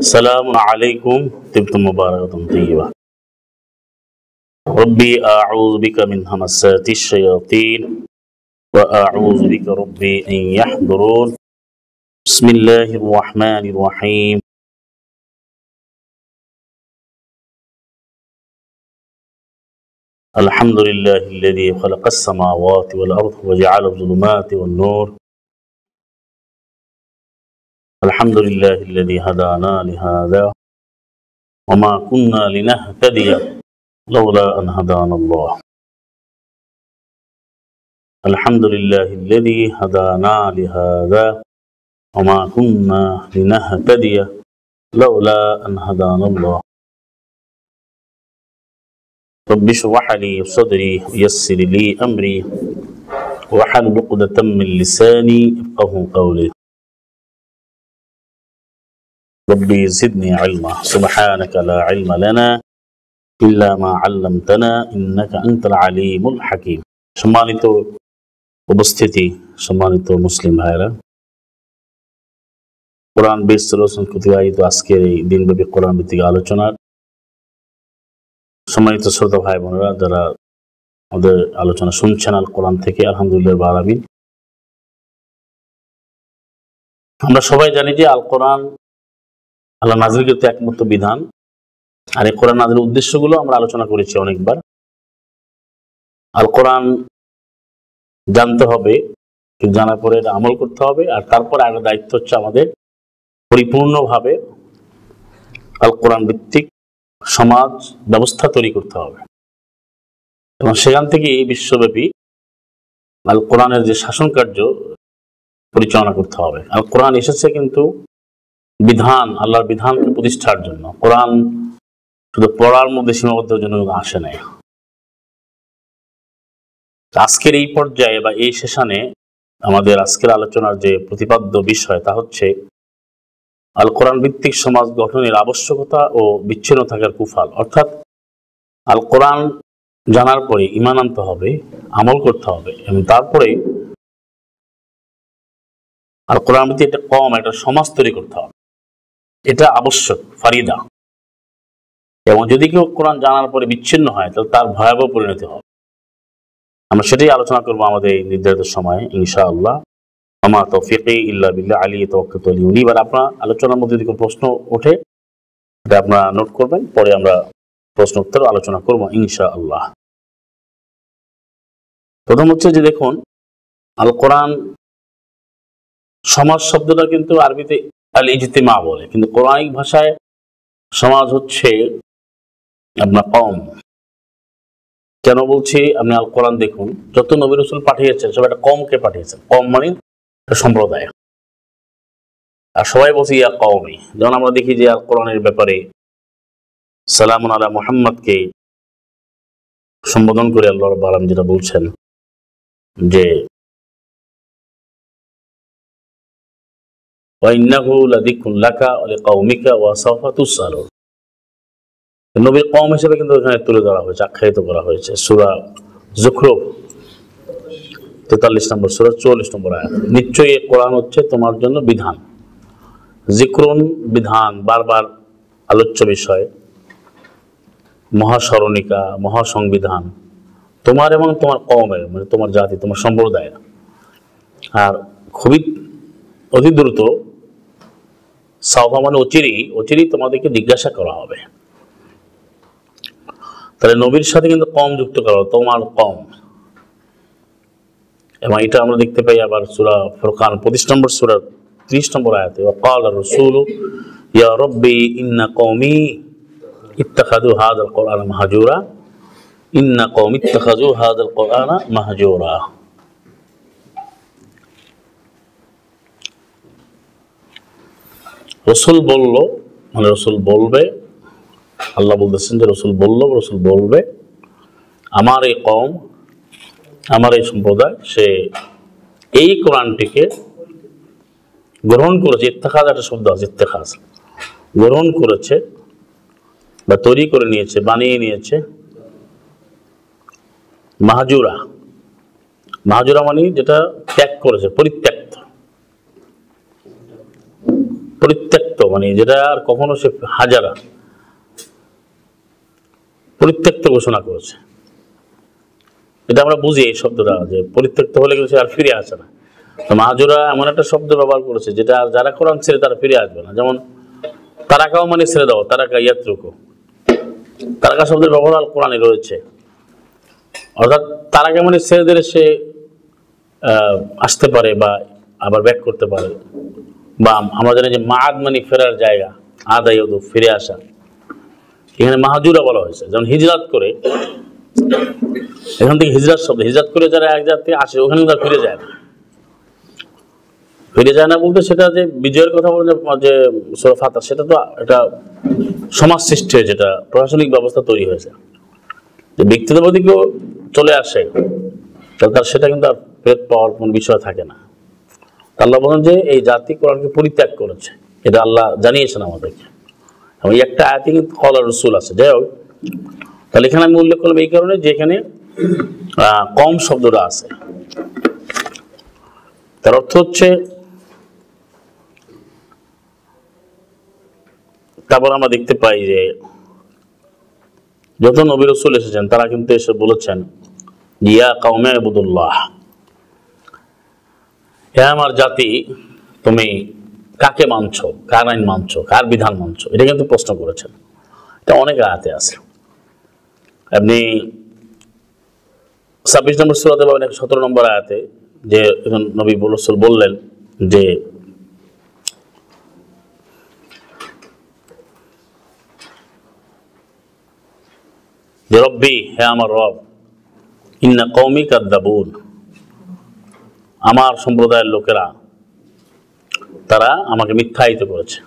السلام عليكم طبتم مباركة طيبة. ربي أعوذ بك من همسات الشياطين وأعوذ بك ربي أن يحضرون. بسم الله الرحمن الرحيم. الحمد لله الذي خلق السماوات والأرض وجعل الظلمات والنور. الحمد لله الذي هدانا لهذا وما كنا لنهتدي لولا أن هدانا الله. الحمد لله الذي هدانا لهذا وما كنا لنهتدي لولا أن هدانا الله. رب اشرح لي صدري ويسر لي أمري واحلل عقدة من لساني يفقهوا قولي. ربي زدني علما سبحانك لا علم لنا إلا ما علمتنا إنك أنت العليم الحكيم. সম্মানিত উপস্থিতি, সম্মানিত মুসলিম ভাইরা, কোরআন বেস রসুন কর্তৃক আয়োজিত আজকের এই দিনব্যাপী কোরআন ভিত্তিক আলোচনার সম্মানিত শ্রোতা ভাই বোনেরা যারা আমাদের আলোচনা শুনছেন আল কোরআন থেকে, আলহামদুলিল্লাহ রাব্বিল আলামিন। আমরা সবাই জানি যে আল কোরআন আল্লাহ নাযিলকৃত একমাত্র বিধান, আর এই কোরআন নাযিলের উদ্দেশ্যগুলো আমরা আলোচনা করেছি অনেকবার। আল কোরআন জানতে হবে, জানার পরে এটা আমল করতে হবে, আর তারপরে একটা দায়িত্ব হচ্ছে আমাদের পরিপূর্ণভাবে আল কোরআন ভিত্তিক সমাজ ব্যবস্থা তৈরি করতে হবে, এবং সেখান থেকে বিশ্বব্যাপী আল কোরআনের যে শাসন কার্য পরিচালনা করতে হবে। আল কোরআন এসেছে কিন্তু বিধান, আল্লাহর বিধানকে প্রতিষ্ঠার জন্য। কোরআন শুধু পড়ার মধ্যে সীমাবদ্ধ জন্য আসে নাই। আজকের এই পর্যায়ে বা এই সেশনে আমাদের আজকের আলোচনার যে প্রতিপাদ্য বিষয় তা হচ্ছে আল কোরআন ভিত্তিক সমাজ গঠনের আবশ্যকতা ও বিচ্ছিন্ন থাকার কুফল। অর্থাৎ আল কোরআন জানার পরে ঈমান আনতে হবে, আমল করতে হবে, এবং তারপরে আল কোরআন ভিত্তিক একটা সমাজ তৈরি করতে হবে। এটা আবশ্যক, ফারিদা। এবং যদি কেউ কোরআন জানার পরে বিচ্ছিন্ন হয় তাহলে তার ভয়াবহ পরিণতি হবে। আমরা সেটাই আলোচনা করবো আমাদের এই নির্ধারিত সময়ে ইনশাআল্লাহ। আমা তৌফিকি ইল্লা বিল্লাহ আলাইহি তাওয়াক্কালতু ওয়া ইলাইহি উনীব। এবার আপনার আলোচনার মধ্যে যদি কোনো প্রশ্ন ওঠে এটা আপনারা নোট করবেন, পরে আমরা প্রশ্ন উত্তর আলোচনা করবো ইনশাআল্লাহ। প্রথম হচ্ছে যে দেখুন, আল কোরআন সমাজ শব্দটা কিন্তু আরবিতে আল ইজতিমা বলে, কিন্তু কোরআনিক ভাষায় সমাজ হচ্ছে আপনার কওম। কেন বলছি? আপনি আল কোরআন দেখুন, যত নবী রাসূল পাঠিয়েছেন সব একটা কওমকে পাঠিয়েছেন। কওম মানে সম্প্রদায়, আর সবাই বলছে ইয়া কওমি। যেমন আমরা দেখি যে আল কোরআনের ব্যাপারে সালামুন আলা মুহাম্মদকে সম্বোধন করে আল্লাহ রাব্বুল আলামিন যেটা বলছেন যে ওয়াইন্নাহু লাযিকরুন লাকা ওয়া লিকাওমিকা ওয়া সাওফা তুসআলুন। নবীর কওম হিসেবে কিন্তু এখানে তুলে ধরা হয়েছে, আখ্যায়িত করা হয়েছে। সূরা যুখরুফ 43 নম্বর সূরা 44 নম্বর আয়াত। নিশ্চয়ই এই কোরআন হচ্ছে তোমার জন্য বিধান। যিকরুন বিধান, বারবার আলোচ্য বিষয়, মহাস্মরণিকা, মহাসংবিধান তোমার এবং তোমার কওমের, মানে তোমার জাতি, তোমার সম্প্রদায়ের। আর খুবই অতি দ্রুত, সাওফা মানে অচিরেই তোমাদেরকে জিজ্ঞাসা করা হবে। তাহলে নবীর সাথে কিন্তু কম যুক্ত করা হবে, তোমার কম। এবং এটা আমরা দেখতে পাই আবার সূরা ফুরকান 25 নম্বর সূরা 30 নম্বর আয়াতে, ওয়াকাল রাসূলু ইয়া রাব্বি ইন্না কওমি ইত্তাখাযু হাযাল কুরআনা মাহজুরা ইন্না কওমি ইত্তাখাযু হাযাল কুরআনা মাহজুরা। রসুল বলল, মানে রসুল বলবে, আল্লাহ বলতেছেন যে রসুল বলবে আমার এই কওম, আমার এই সম্প্রদায়, সে এই কোরআনটিকে গ্রহণ করেছে। ইত্তেখাজ একটা শব্দ আছে, ইত্তেখাজ, গ্রহণ করেছে বা তৈরি করে নিয়েছে, বানিয়ে নিয়েছে। মাহজুরা মানে যেটা ত্যাগ করেছে, পরিত্যক্ত। পরিত্যক্ত, মানে যেটা আর কখনো সে হাজারা পরিত্যক্ত ঘোষণা করেছে। এটা আমরা বুঝি এই শব্দটা, যে পরিত্যক্ত হলে কিন্তু সে আর ফিরে আসে না। তো মাহাজুরা এমন একটা শব্দ ব্যবহার করেছে যেটা যারা কোরআন ছেড়ে তারা ফিরে আসবে না। যেমন তারাকাও মানে ছেড়ে দাও, তারাকা ইয়াত্রুকু, তারাকা শব্দের ব্যবহার আল কোরআনে রয়েছে। অর্থাৎ তারাকা মানে ছেড়ে দিলে সে আসতে পারে বা আবার ব্যাক করতে পারে, বা আমরা জানি যে মাদ মানে ফেরার জায়গা, আদায়ুদু ফিরে আসা। এখানে মাহাজুরা বলা হয়েছে, যেমন হিজরাত করে, এখান থেকে হিজরাত শব্দ, হিজরাত করে যারা এক জায়গা থেকে আসে ওখানে তারা ফিরে যায় না। ফিরে যায় না বলতে সেটা যে বিজয়ের কথা বলে যে সূরা ফাতিহা, সেটা তো একটা সমাজ সৃষ্টি হয়েছে, যেটা প্রশাসনিক ব্যবস্থা তৈরি হয়েছে। যে ব্যক্তিগত প্রতি কেউ চলে আসে তাহলে তার সেটা কিন্তু আর ফেরত পাওয়ার কোন বিষয় থাকে না। আল্লাহ বলেন যে এই জাতি কোরআনকে পরিত্যাগ করেছে, এটা আল্লাহ জানিয়েছেন আমাদেরকে। এবং একটা আয়াতে কিন্তু কলা রসুল আছে। যাই হোক, তাহলে এখানে আমি উল্লেখ করলাম এই কারণে যে এখানে কম শব্দটা আছে। তার অর্থ হচ্ছে, তারপর আমরা দেখতে পাই যে যত নবী রাসূল এসেছেন তারা কিন্তু এসে বলেছেন ইয়া কওমে ইবুদুল্লাহ, হে আমার জাতি তুমি কাকে মানছো, কার আইন মানছো, কার বিধান মানছো, এটা কিন্তু প্রশ্ন করেছেন। এটা অনেক আয়াতে আছে। আপনি 26 নম্বর সূরাতে পাবেন 17 নম্বর আয়াতে, যে নবী রাসূল বললেন যে রব্বি, হে আমার রব, ইন্না কওমি কাযযাবুন, আমার সম্প্রদায়ের লোকেরা তারা আমাকে মিথ্যায়িত করেছে।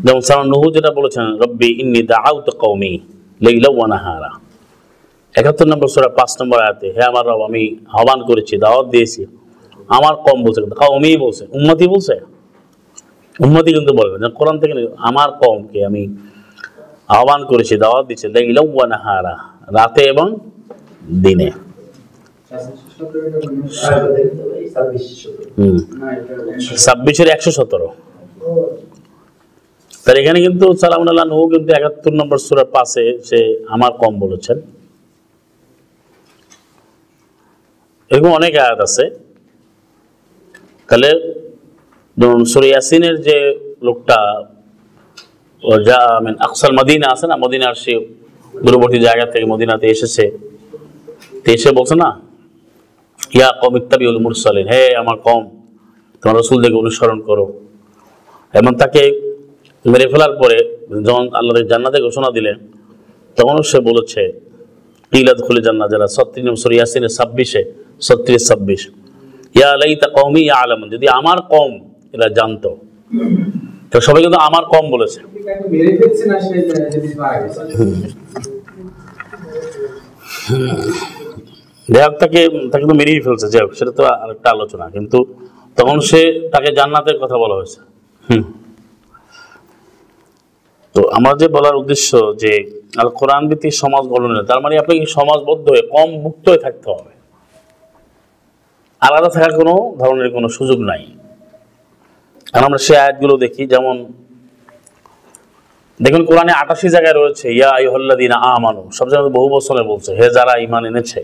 যেমন সূরা নূহ যেটা বলেছেন রব্বি ইন্নী দাআউতু কওমি লাইলা ওয়া নাহারা, 71 নম্বর সূরা 5 নম্বর আয়াতে, হে আমার রব আমি আহ্বান করেছি, দাওয়াত দিয়েছি আমার কম বলছে, কিন্তু কওমি বলছে, উম্মতি বলছে, উম্মতি কিন্তু বলবে না। কোরআন থেকে আমার কওমকে আমি আহ্বান করেছি, দাওয়াত দিচ্ছে লাইলা ওয়া নাহারা, রাতে এবং দিনে। 26-এর 117। তার এখানে কিন্তু সালামুন আল্লাহ নূহ কিন্তু 71 নম্বর সূরা 5-এ সে আমার কম বলেছেন। এরকম অনেক আয়াত আছে। তাহলে সূরা ইয়াসিনের যে লোকটা আকসাল মদিনা আছে না, মদিনার সে দূরবর্তী জায়গা থেকে মদিনাতে এসেছে, এসে বলছে না ইয়া কওম ইত্তাবিউল মুরসালিন, হে আমার কওম তোমার রাসূলদেরকে অনুসরণ করো। এবং তাকে মেরে ফেলার পরে যখন আল্লাহ জান্নাতে ঘোষণা দিলেন তখন সে বলেছে কিলাত খুলে জান্নাত, যারা 36 নম্বর সূরা ইয়াসিনের 36 ইয়া লাইতা কওমি ইয়ালামুন, যদি আমার কওম এরা জানতো। তো সবাই কিন্তু আমার কওম বলেছে। যাই হোক, তাকে তো মেরেই ফেলছে। যাই হোক, সেটা তো আরেকটা আলোচনা। কিন্তু তখন তাকে জান্নাতের কথা বলা হয়েছে। তো আমার যে বলার উদ্দেশ্য যে আল কোরআন ভিত্তিক সমাজ গঠনের, তার মানে আপনাকে সমাজবদ্ধ হয়ে কম মুক্ত হয়ে থাকতে হবে, আলাদা থাকার কোনো ধরনের কোনো সুযোগ নাই। আর আমরা সেই আয়াতগুলো দেখি, যেমন দেখুন কোরআনে 88 জায়গায় রয়েছে ইয়া আইয়ুহাল্লাযীনা আমানু, সব জায়গায় বহু বচনে বলছে হে যারা ঈমান এনেছে।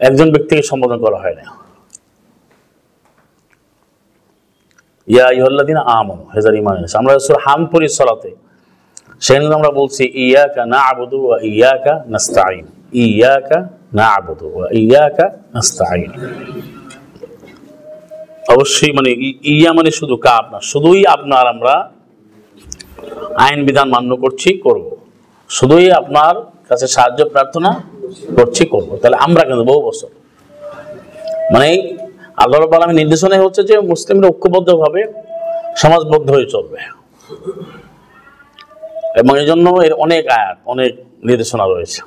একজন ব্যক্তিকে সম্বোধন করা হয় না। ইয়া আইয়ুহাল্লাযীনা আমানু, হে যারা ঈমান এনেছে। আমরা সূরা হাম পড়ি সালাতে, সেখানে আমরা বলছি ইয়াকা না'বুদু ওয়া ইয়াকা নাস্তাঈন, ইয়াকা না'বুদু ওয়া ইয়াকা নাস্তাঈন। অবশ্যই মানে ইয়া মানে শুধু কাপ না, শুধুই আপনার আমরা আইন বিধান মান্য করছি, করব, শুধুই আপনার কাছে সাহায্য প্রার্থনা করছি, করব। তাহলে আমরা কিন্তু বহু বছর মানে আল্লাহ রাব্বুল আলামিন নির্দেশনাই হচ্ছে যে মুসলিমরা ঐক্যবদ্ধভাবে সমাজবদ্ধ হয়ে চলবে, এবং এই জন্য এর অনেক আয়াত, অনেক নির্দেশনা রয়েছে।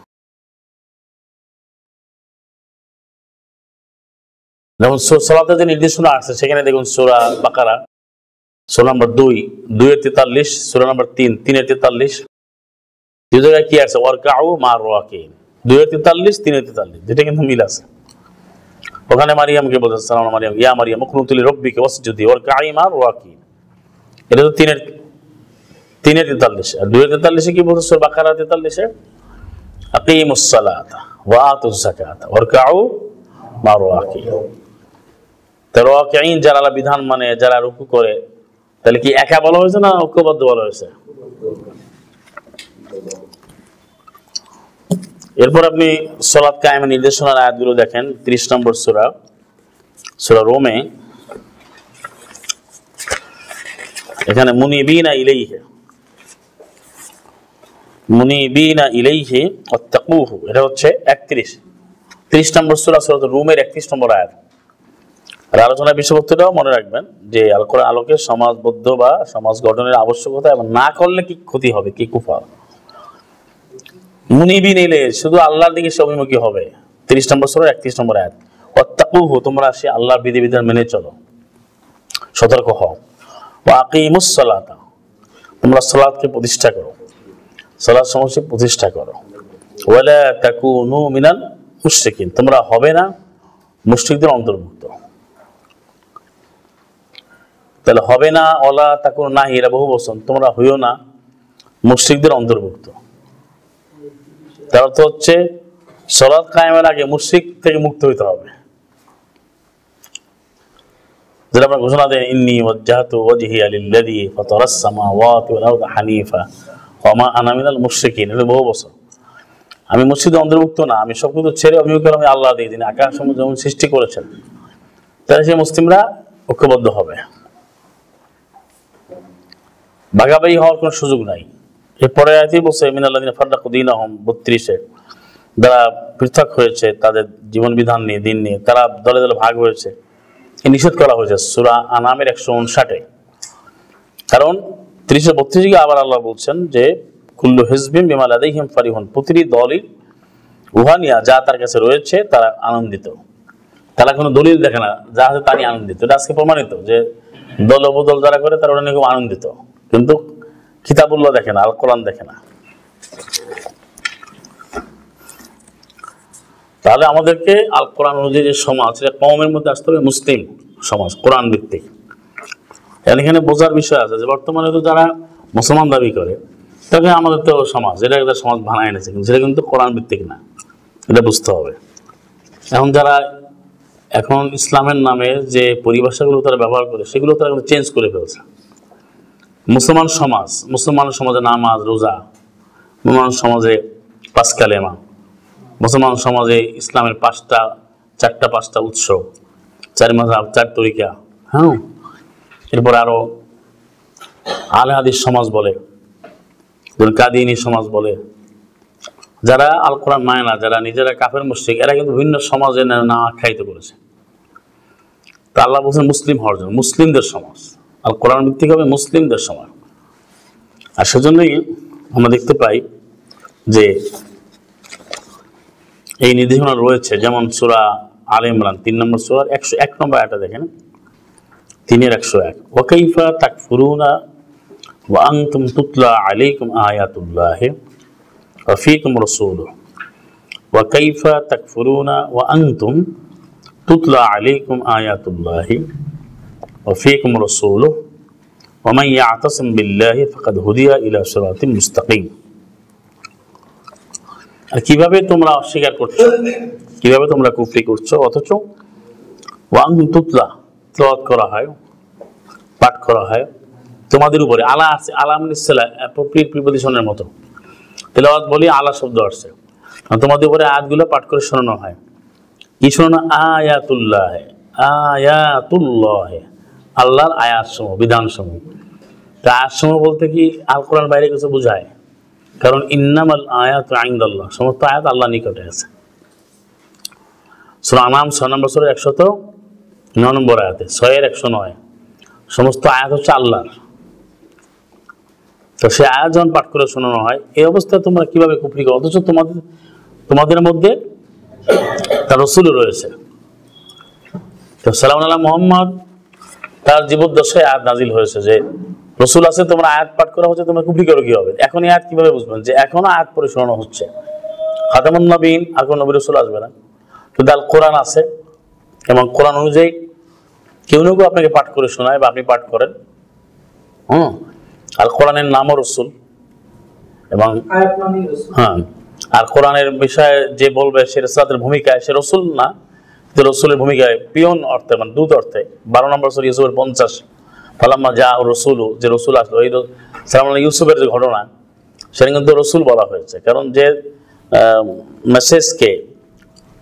যেমন সালাতে যে নির্দেশনা আছে সেখানে দেখুন সূরা বাকারা সূরা নম্বর 2-এর 43, সূরা নম্বর 3-এর 43, দুই জায়গায় কি আছে ওয়ারকাউ মা'র রাকিন, 2-এর 43, 3-এর 43, যেটা কিন্তু মিল আছে। ওখানে মারিয়ামকে বলতেছে সালাম মারিয়াম ইয়া মারিয়াম উকনুতি লিরাব্বিকি ওয়াসজুদি ওয়ারকাই মা'র রাকিন। এটা তো তিনের 43 আর 243 কি বলছে সূরা বাকারা 43 আকিমুস সালাতা ওয়া আতুজ যাকাতা ওয়ারকাউ মা'র রাকিন। তো রাকিঈন যারা আল্লাহর বিধান মানে যারা রুকু করে, তাহলে কি একা বলা হয়েছে না ঐক্যবদ্ধ বলা হয়েছে? এরপর আপনি সালাত কায়েমের নির্দেশনার আয়াতগুলো দেখেন 30 নম্বর সূরা রোমে, এখানে মুনিবিনা ইলাইহি ওয়াত্তাকুহু, এটা হচ্ছে 30 নম্বর সূরা রোমের 31 নম্বর আয়াত। আর আলোচনার বিষয়বস্তুটাও মনে রাখবেন যে আল কোরআন আলোকে সমাজবদ্ধ বা সমাজ গঠনের আবশ্যকতা এবং না করলে কি ক্ষতি হবে, কি কুফর। মুনিবিন ইলাইহি, শুধু আল্লাহর দিকে সে অভিমুখী হবে। 30 নম্বর সূরা 31 নম্বর আয়াত। ওয়াত্তাকুহু, তোমরা সে আল্লাহর বিধিবিধান মেনে চলো, সতর্ক হও। ওয়া আকিমুস সালাতা, তোমরা সালাতকে প্রতিষ্ঠা করো, সালাত সমূহকে প্রতিষ্ঠা করো। ওয়ালা তাকুনু মিনাল মুশরিকিন, তোমরা হবে না মুশরিকদের অন্তর্ভুক্ত। তাহলে হবে না, ওয়ালা তাকুনু নাহি, এরা বহু বচন, তোমরা হইও না মুশরিকদের অন্তর্ভুক্ত। তার অর্থ হচ্ছে সালাত কায়েমের আগে মুশরিক থেকে মুক্ত হইতে হবে। যেটা আমরা ঘোষণা দেন ইন্নী ওয়াজ্জাহতু ওয়াজহিয়া লিল্লাযী ফাতারাস সামাওয়াতি ওয়াল আরদা হানিফা ওয়া মা আনা মিনাল মুশরিকিন, এটা বহু বছর। আমি মুশরিকদের অন্তর্ভুক্ত না, আমি সবকিছু ছেড়ে অভিমুখ আমি আল্লাহ দিয়ে, যিনি আকাশ সমূহ যেমন সৃষ্টি করেছেন। তাহলে সেই মুসলিমরা ঐক্যবদ্ধ হবে, ভাগাভাগি হওয়ার কোনো সুযোগ নাই। এরপরে আয়াতেই বলছে মিনাল্লাযিনা ফাররাকু দীনাহুম 32-এ, যারা পৃথক হয়েছে তাদের জীবন বিধান নিয়ে, দিন নিয়ে, তারা দলে দলে ভাগ হয়েছে, নিষেধ করা হয়েছে সূরা আনামের 159-এ। কারণ 30-32 আবার আল্লাহ বলছেন যে কুল্লু হিজবিন বিমা লাদাইহিম ফারিহুন, প্রতিটি দলই উহা নিয়ে যা তার কাছে রয়েছে তারা আনন্দিত। তারা কোনো দলিল দেখে না, যা আছে তা নিয়ে আনন্দিত। এটা আজকে প্রমাণিত যে দল বদল যারা করে তারা ওটা নিয়ে খুব আনন্দিত, কিন্তু কিতাবুল্লাহ দেখে না, আল কোরআন দেখে না। তাহলে আমাদেরকে আল কোরআন অনুযায়ী যে সমাজ, সেটা কওমের মধ্যে আসতে হবে মুসলিম সমাজ, কোরআন ভিত্তিক। এখানে বোঝার বিষয় আছে যে বর্তমানে তো যারা মুসলমান দাবি করে, তাকে আমাদের তো সমাজ, এটা একটা সমাজ বানায় এনেছে, কিন্তু সেটা কিন্তু কোরআন ভিত্তিক না, এটা বুঝতে হবে। এখন ইসলামের নামে যে পরিভাষাগুলো তারা ব্যবহার করে, সেগুলো তারা কিন্তু চেঞ্জ করে ফেলছে। মুসলমান সমাজে নামাজ, রোজা, মুসলমান সমাজে 5 কালেমা, মুসলমান সমাজে ইসলামের 4টা উৎসব, 4 মাযহাব, 4 তরিকা, হ্যাঁ। এরপর আরো আহলে হাদিস সমাজ বলে, কাদিয়ানী সমাজ বলে। যারা আল কোরআন মানে না, যারা নিজেরা কাফের মুশরিক, এরা কিন্তু ভিন্ন সমাজে না আখ্যায়িত করেছে। তা আল্লাহ বলছেন মুসলিম হওয়ার জন্য, মুসলিমদের সমাজ, আল কোরআন ভিত্তিক হবে মুসলিমদের সমাজ। আর সেজন্যই আমরা দেখতে পাই যে এই নির্দেশনা রয়েছে, যেমন সূরা আলে ইমরান 3 নম্বর সূরার 101 নম্বর আয়াতটা দেখেন, 3-101 ওয়া কাইফা তাকফুরুনা ওয়া আনতুম তুতলা আলাইকুম আয়াতুল্লাহি ওয়া ফীকুম রাসূলুহু ওয়া কাইফা তাকফুরুনা ওয়া আনতুম তুতলা আলাইকুম আয়াতুল্লাহি ওয়া ফীকুম রাসূলুহু ওয়া মান ইয়াতাসিম বিল্লাহি ফাকাদ হুদিয়া ইলা সিরাতিন মুস্তাকিম। আর কিভাবে তোমরা অস্বীকার করছো, কিভাবে তোমরা কুফরি করছো, অথচ ওয়া আনতুম তুতলা তেলাওয়াত করা হয়, পাঠ করা হয় তোমাদের উপরে। আলা আছে, আলা মানে প্রিপোজিশনের মতো, তেলাওয়াত বলি আলা শব্দ আসছে, তোমাদের উপরে আয়াতগুলো পাঠ করে শোনানো হয়। কি শোনানো? আয়াতুল্লাহ, আল্লাহর আয়াত সমূহ, বিধান সমূহ। তা আয়াত সমূহ বলতে কি আল কোরআন বাইরে কিছু বোঝায়? কারণ ইন্নামাল আয়াতু ইনদাল্লাহ, সমস্ত আয়াত আল্লাহর নিকটে আছে। সূরা আনাম 6 নম্বর সূরা 109 নম্বর আয়াতে, 6-109 সমস্ত আয়াত হচ্ছে আল্লাহর। তো সে আয়াত যখন পাঠ করে শোনানো হয়, এই অবস্থায় তোমরা কিভাবে কুফরি করো, অথচ তোমাদের মধ্যে তার রাসূল রয়েছে। তো সাল্লাল্লাহু আলাইহি মুহাম্মদ তার জীবদ্দশায় আয়াত নাজিল হয়েছে যে রাসূল আছে, তোমরা আয়াত পাঠ করা হচ্ছে, তোমরা কুফরি করো কিভাবে? এখন এই আয়াত কিভাবে বুঝবেন যে এখনো আয়াত পড়ে শোনানো হচ্ছে? খাতামুন নবীন, আর কোন নবী রাসূল আসবে না, কিন্তু আল কোরআন আছে, এবং কোরআন অনুযায়ী কেউ না কেউ আপনাকে পাঠ করে শোনায় বা আপনি পাঠ করেন। আর কোরআনের নামও রসুল, এবং হ্যাঁ, আর কোরআনের বিষয়ে যে বলবে সে রিসালাতের ভূমিকায় সে রসুল না, কিন্তু রসুলের ভূমিকায় পিয়ন অর্থে, মানে দূত অর্থে। 12 নম্বর সূরা ইউসুফের 50 ফালাম্মা জাআ রসুলু, যে রসুল আসলো, এই সালাম ইউসুফের যে ঘটনা, সেটা কিন্তু রসুল বলা হয়েছে। কারণ যে মেসেজকে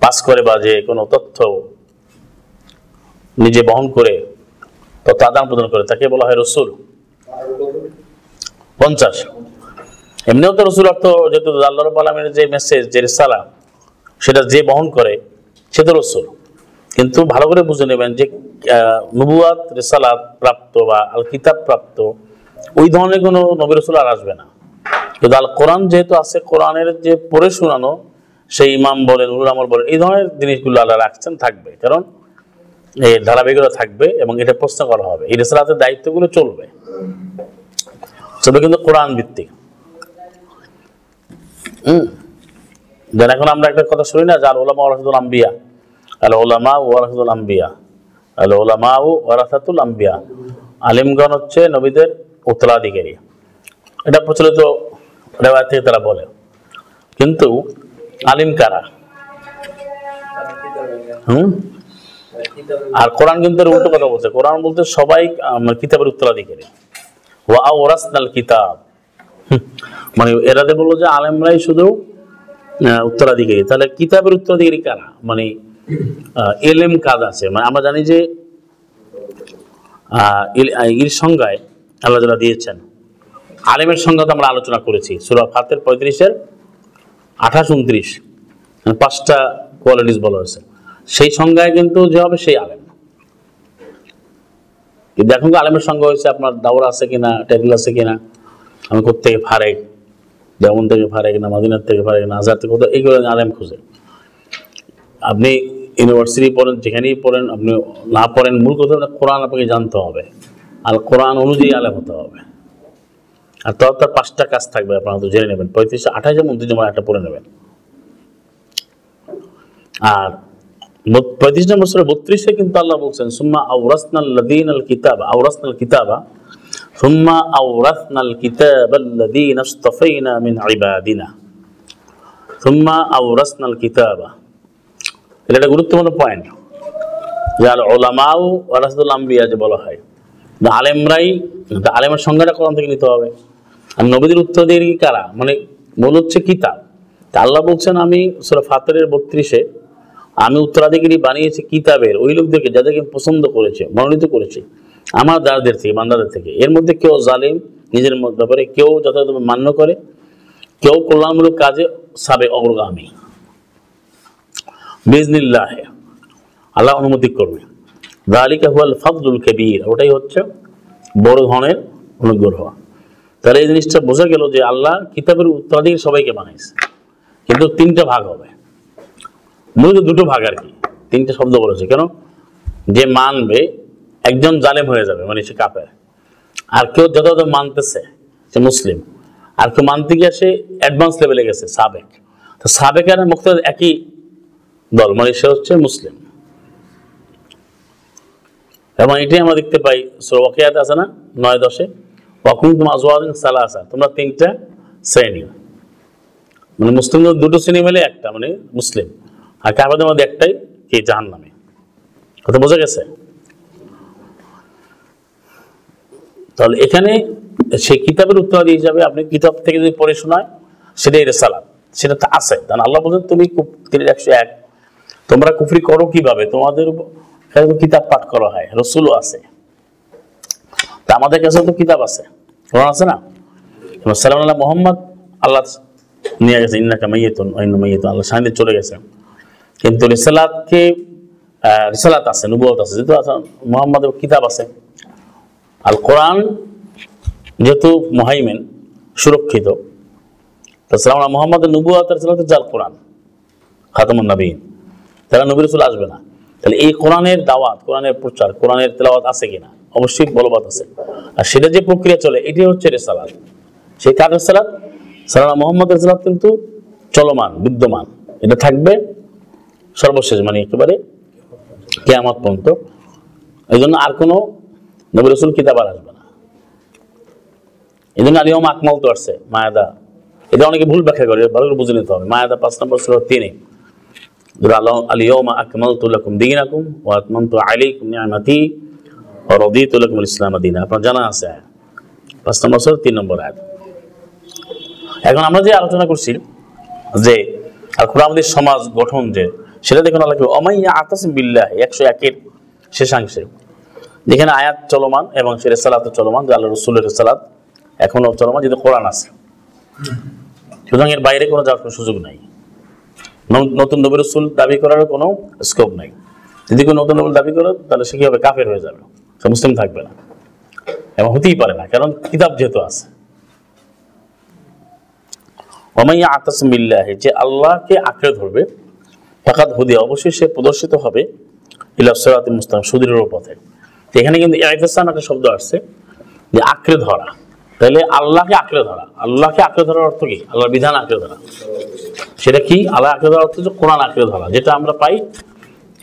পাস করে বা যে কোনো তথ্য নিজে বহন করে তথ্য আদান প্রদান করে তাকে বলা হয় রসুল। 50 এমনিও তো রসুল অর্থ, যেহেতু আল্লাহ রাব্বুল আলামিনের যে মেসেজ, যে রিসালা, সেটা যে বহন করে সে তো রসুল। কিন্তু ভালো করে বুঝে নেবেন যে নবুয়াত, রিসালাত প্রাপ্ত বা আল কিতাব প্রাপ্ত ওই ধরনের কোনো নবী রসুল আর আসবে না। কিন্তু আল কোরআন যেহেতু আছে, কোরআনের যে পড়ে শোনানো, সেই ইমাম বলেন, উলুল আমল বলেন, এই ধরনের জিনিসগুলো আল্লাহ রাখছেন, থাকবে। কারণ এই ধারাবাহিকতা থাকবে এবং এটা প্রশ্ন করা হবে, এই রিসালাতের দায়িত্বগুলো চলবে, কিন্তু কোরআন ভিত্তিক। যেন এখন আমরা একটা কথা শুনি না, যে আল উলামা ওয়ারাসাতুল আম্বিয়া, আল উলামা ওয়ারাসাতুল আম্বিয়া, আল উলামা ওয়ারাসাতুল আম্বিয়া, আলিমগণ হচ্ছে নবীদের উত্তরাধিকারী। এটা প্রচলিত রেওয়ায়াত থেকে তারা বলে। কিন্তু আলিম কারা? আর কোরআন কিন্তু উল্টো কথা বলছে। কোরআন বলতে সবাই কিতাবের উত্তরাধিকারী। ওয়া আওরাসনাল কিতাব, মানে এরাতে বললো যে আলেমরাই শুধু উত্তরাধিকারী। তাহলে কিতাবের উত্তরাধিকারী কারা? মানে এলেম কাজ আছে। মানে আমরা জানি যে এর সংজ্ঞায় আল্লাহ যারা দিয়েছেন, আলেমের সংজ্ঞা তো আমরা আলোচনা করেছি সূরা ফাতির 35-এর 28-29, 5টা কোয়ালিটিস বলা হয়েছে। সেই সংজ্ঞায় কিন্তু যে হবে সেই আলেম। কিন্তু এখন আলেমের সংজ্ঞা হয়েছে আপনার দাওরা আছে কিনা, টাইটেল আছে কিনা, আমি কোত্থেকে ফারেক, যেমন থেকে ফারেক না, মাদিনার থেকে ফারেক না, আজহার থেকে, এইগুলো আলেম খুঁজে। আপনি ইউনিভার্সিটি পড়েন, যেখানেই পড়েন, আপনি না পড়েন, মূল কথা কোরআন আপনাকে জানতে হবে, আর কোরআন অনুযায়ী আলেম হতে হবে। আর তার 5টা কাজ থাকবে, আপনারা তো জেনে নেবেন। 35, 28 এবং 29 নম্বর একটা পড়ে নেবেন। আর 35 নম্বর সূরা 32-এ কিন্তু আল্লাহ বলছেন, সুম্মা আওরাসনাল লাযীনাল কিতাবা, আওরাসনাল কিতাবা, সুম্মা আওরাসনাল কিতাবাল্লাযীনা ইসতাফাইনা মিন ইবাদিনা, সুম্মা আওরাসনাল কিতাবা। এটা একটা গুরুত্বপূর্ণ পয়েন্ট, যে আল উলামা ওয়ারাসাতুল আম্বিয়া যে বলা হয়, আলেমরাই, আলেমের সংজ্ঞাটা কোরআন থেকে নিতে হবে। আর নবীদের উত্তরাধিকারী কারা? মানে মূল হচ্ছে কিতাব। আল্লাহ বলছেন, আমি সূরা ফাতিরের 32-এ আমি উত্তরাধিকারী বানিয়েছি কিতাবের ওই লোকদেরকে যাদেরকে পছন্দ করেছে, মনোনীত করেছি আমার দাসদের থেকে, বান্দাদের থেকে। এর মধ্যে কেউ জালিম নিজের ব্যাপারে, কেউ যথাযথভাবে মান্য করে, কেউ কল্যাণমূলক কাজে অগ্রগামী। বিইজনিল্লাহ, আল্লাহ অনুমতি করবে। যালিকা হুয়াল ফাদলুল কাবীর, ওটাই হচ্ছে বড় ধরনের অনুগ্রহ। তাহলে এই জিনিসটা বোঝা গেল যে আল্লাহ কিতাবের উত্তরাধিকারী সবাইকে বানাইছে, কিন্তু 3টা ভাগ হবে। মূলত 2টো ভাগ আর কি, 3টে শব্দ বলেছে। কেন? যে মানবে একজন জালেম হয়ে যাবে, মানে সে কাফের। আর কেউ যথাযথ মানতেছে সে মুসলিম। আর কেউ মানতে গিয়ে সে অ্যাডভান্স লেভেলে গেছে, সাবেক। তো সাবেক আর মুক্তাদ একই দল, মানে সে হচ্ছে মুসলিম। এবং এটাই আমরা দেখতে পাই সূরা ওয়াকিয়াতে আছে না, 9-10-এ, ওয়াকুনতুম আজওয়াজান সালাসা, তোমরা 3টা শ্রেণী, মানে মুসলিমদের 2টো শ্রেণী মিলে একটা, মানে মুসলিম। আর কাফেরদের মধ্যে একটাই, কি জাহান্নামে। কথা বোঝা গেছে? তাহলে এখানে সেই কিতাবের উত্তরাধিকারী হিসাবে আপনি কিতাব থেকে যদি পড়ে শোনায়, সেটাই রিসালাত, সেটা তো আছে। কারণ আল্লাহ বলেন, তুমি 101, তোমরা কুফরি করো কিভাবে? তোমাদের কিতাব পাঠ করা হয়, রসুলও আছে, তা আমাদের কাছে তো কিতাব আছে, কোরআন আছে না। সাল্লাল্লাহু আলাইহি মুহাম্মদ আল্লাহ নিয়ে গেছে, ইন্নাকা মাইয়িতুন ওয়া ইন্নাহুম মাইয়িতুন, আল্লাহ সামনে চলে গেছে। কিন্তু রিসালাতকে, রিসালাত আছে, নবুয়ত আছে, যেহেতু মুহাম্মাদের কিতাব আছে। আল কোরআন যেহেতু মুহাইমিন, সুরক্ষিত, তো সাল্লাল্লাহু মুহাম্মাদের নবুয়ত আর রিসালাত হচ্ছে আল কোরআন, খাতামুন নবীয়িন। তাহলে নবী রাসূল আসবে না। তাহলে এই কোরআনের দাওয়াত, কোরআনের প্রচার, কোরআনের তেলাওয়াত আছে কিনা? অবশ্যই বলবাত আছে। আর সেটা যে প্রক্রিয়া চলে, এটি হচ্ছে রিসালাত। সেই কার রিসালাত? সাল্লাল্লাহু মুহাম্মাদের রিসালাত কিন্তু চলমান, বিদ্যমান, এটা থাকবে সর্বশেষ, মানে একেবারে কিয়ামত পর্যন্ত। এই জন্য আর কোনো নবী রাসূল কিতাব আর আসবে না। এই জন্য আলিয়ম আকমাল তো আসছে মায়াদা, এটা অনেকে ভুল ব্যাখ্যা করে, ভালো করে বুঝে নিতে হবে। মায়াদা 5 নম্বর সূরা 3 আলিয়মা আকমালতু লাকুম দীনাকুম ওয়া আতমামতু আলাইকুম নি'মাতি ওয়া রাদিতু লাকুমুল ইসলাম দীনা। আপনার জানা আছে 5 নম্বর সূরা 3 নম্বর আয়াত। এখন আমরা যে আলোচনা করছি যে আল কোরআন আমাদের সমাজ গঠন, যে সেটা দেখুন আল্লাহ ওমাইয়া আতাসিম বিল্লাহ 101-এর শেষাংশে, যেখানে আয়াত চলমান এবং সে রিসালাত চলমান, যে আল্লাহ রাসূলের রিসালাত এখনো চলমান, যেহেতু কোরআন আছে, সুতরাং এর বাইরে কোনো যাওয়ার কোনো সুযোগ নাই। নতুন নবী রাসূল দাবি করার কোনো স্কোপ নাই। যদি কোনো নতুন নবী দাবি করে তাহলে সে কি হবে? কাফের হয়ে যাবে, সে মুসলিম থাকবে না, এবং হতেই পারে না, কারণ কিতাব যেহেতু আছে। ওমাইয়া আতাসিম বিল্লাহ, যে আল্লাহকে আঁকড়ে ধরবে, ফাকাদ হুদিয়া, অবশ্যই সে প্রদর্শিত হবে ইলা সিরাতিল মুস্তাকিম, সুদৃঢ় পথে। এখানে কিন্তু ইতিসাম একটা শব্দ আসছে, যে আঁকড়ে ধরা। তাহলে আল্লাহকে আঁকড়ে ধরা, আল্লাহকে আঁকড়ে ধরার অর্থ কি? আল্লাহর বিধান আঁকড়ে ধরা। সেটা কি? আল্লাহ আঁকড়ে ধরার অর্থ হচ্ছে কোরআন আঁকড়ে ধরা, যেটা আমরা পাই,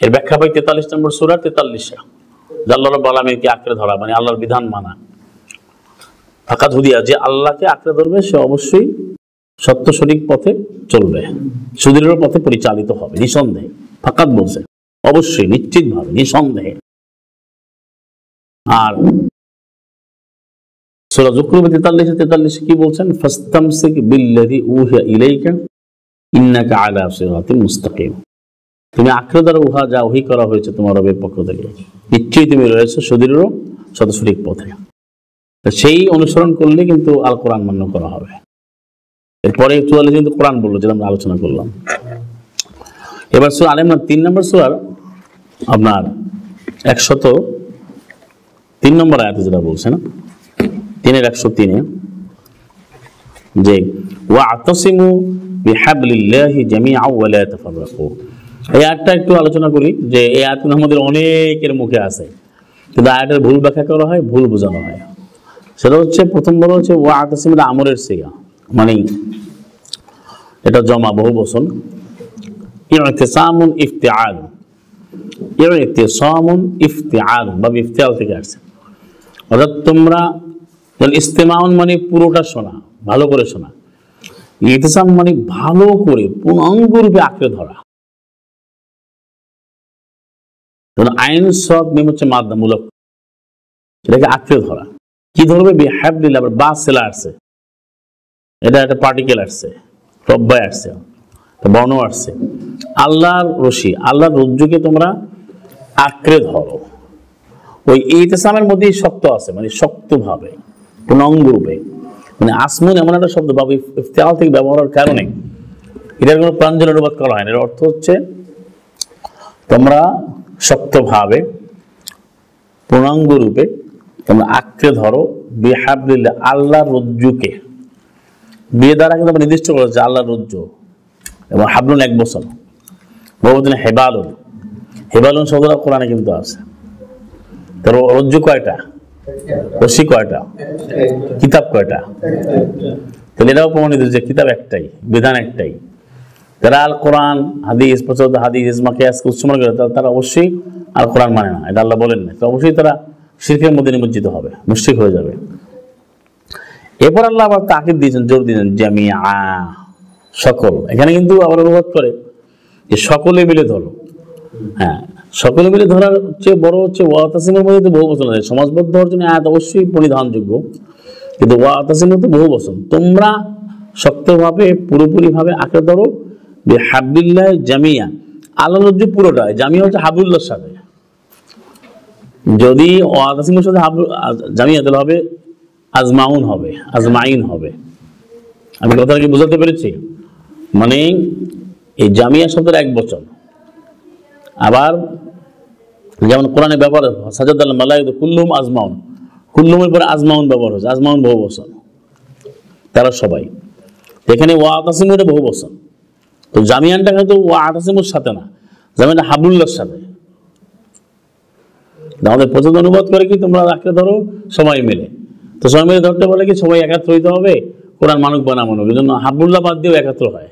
এর ব্যাখ্যা পাই 43 নম্বর সূরা 43-এ, যে আল্লাহ রাব্বুল আলামিনকে আঁকড়ে ধরা মানে আল্লাহর বিধান মানা। ফাকাদ হুদিয়া, যে আল্লাহকে আঁকড়ে ধরবে সে অবশ্যই সত্য সঠিক পথে চলবে, সুদৃঢ় পথে পরিচালিত হবে, নিঃসন্দেহে। ফাকাদ বলছে অবশ্যই, নিশ্চিতভাবে, নিঃসন্দেহে। আর সূরা যুখরুফ 43-43 কি বলছেন? ফাস্তামসিক বিল্লাযী উহিয়া ইলাইকা ইন্নাকা আলা সিরাতিল মুস্তাকিম, তুমি আঁকড়ে ধরো উহা যা ওহী করা হয়েছে তোমার রবের পক্ষ থেকে, নিশ্চয়ই তুমি রয়েছে সুদৃঢ় সত্য সঠিক পথে। সেই অনুসরণ করলে কিন্তু আল কোরআন মান্য করা হবে। এরপরে 44 কিন্তু কোরআন বললো, যেটা আমরা আলোচনা করলাম। এবার সূরা আলে ইমরান 3 নম্বর সূরার আপনার 103 নম্বর আয়াতে যেটা বলছে না, 3-103, যে ওয়া'তাসিমু বিহাবলিল্লাহি জামিআন ওয়া লা তাফাররাকু। এই আয়াতটা একটু আলোচনা করি, যে এই আয়াত আমাদের অনেকের মুখে আছে, কিন্তু আয়াতের ভুল ব্যাখ্যা করা হয়, ভুল বোঝানো হয়। সেটা হচ্ছে, প্রথম বলা হচ্ছে ওয়া'তাসিমু, আমরের সিগা, মানে এটা জমা বহু বচন। ইতিসামুন ইফতিআল, ইতিসামুন ইফতিআল বা ইফতিআল থেকে আসছে, অর্থাৎ তোমরা ইস্তেমাউন মানে পুরোটা শোনা, ভালো করে শোনা। ইতিসাম মানে ভালো করে পূর্ণাঙ্গ রূপে আঁকড়ে ধরা। আইন সদ মিম হচ্ছে মাদ্দামূলক, এটাকে আঁকড়ে ধরা। কি ধরবে? বিহাবলিল্লাহ, আবার বা সেলা আসছে, এটা একটা পার্টিকেল আসছে, রব্বায় আসছে, বর্ণ আসছে। আল্লাহর রশি, আল্লাহর রজ্জুকে তোমরা আঁকড়ে ধরো। ওই ইতিসামের মধ্যেই শক্ত আছে, মানে শক্তভাবে, পূর্ণাঙ্গ রূপে। মানে আসমুন এমন একটা শব্দ বাবু ইফতিআল থেকে ব্যবহারের কারণে এটার কোনো প্রাঞ্জল অনুবাদ করা হয় না। এর অর্থ হচ্ছে তোমরা শক্তভাবে, পূর্ণাঙ্গ রূপে তোমরা আঁকড়ে ধরো বিহাবলিল্লাহ, আল্লাহর রজ্জুকে। বিয়ে দ্বারা কিন্তু আমরা নির্দিষ্ট করেছে আল্লাহর রজ্জু, এবং হাবলুন 1 বছর, বহুদিন হেবালুন, হেবালুন শব্দটা কোরআনে কিন্তু আছে। তার রজ্জু কয়টা? রশি কয়টা? কিতাব কয়টা? তাহলে এটাও প্রমাণিত যে কিতাব একটাই, বিধান একটাই। যারা আল কোরআন হাদিস, প্রচলিত হাদিস ইজমাকে আজকে উচ্চমান করে, তারা অবশ্যই আল কোরআন মানে না, এটা আল্লাহ বলেন না, তো অবশ্যই তারা শিরকের মধ্যে নিমজ্জিত হবে, মুশরিক হয়ে যাবে। এরপর আল্লাহ আবার তাকিদ দিয়েছেন, জোর দিয়েছেন জামিআ, সকল। এখানে কিন্তু আবার অনুবাদ করে যে সকলে মিলে ধরো। হ্যাঁ, সকলে মিলে ধরার চেয়ে বড় হচ্ছে ওয়াতাসিমের মধ্যে তো বহু বচন আছে। সমাজবদ্ধ হওয়ার জন্য আয়াত অবশ্যই পরিধানযোগ্য, কিন্তু ওয়াতাসিমের তো বহু বচন। তোমরা শক্তভাবে, পুরোপুরিভাবে আঁকড়ে ধরো বিহাবলিল্লাহ জামিআ, আল্লাহর রজ্জু পুরোটা। জামিআ হচ্ছে হাবলুল্লাহর সাথে। যদি ওয়াতাসিমের সাথে জামিআ, তাহলে হবে আজমাউন হবে, আজমাইন হবে। আমি কথাটা কি বুঝাতে পেরেছি? মানে এই জামিয়া শব্দের 1 বচন। আবার যেমন কোরআনে ব্যবহার সাজাদাল মালাইকা কুল্লুহুম আজমাউন, কুল্লুমের পরে আজমাউন ব্যবহার হচ্ছে, আজমাউন বহু বচন, তারা সবাই। এখানে ওয়াতাসিমু এটা বহু বচন। তো জামিয়ানটা কিন্তু ওয়াতাসিমুর সাথে না, জামিয়ানটা হাবলুল্লাহর সাথে। আমাদের প্রচলিত অনুবাদ করে কি তোমরা আঁকড়ে ধরো সবাই মিলে। তো সবাই মিলে ধরতে বলে কি সবাই একাত্র হইতে হবে, কোরআন মানুক বা না মানুক। এই জন্য হাবুল্লাহ বাদ দিয়েও একাত্র হয়।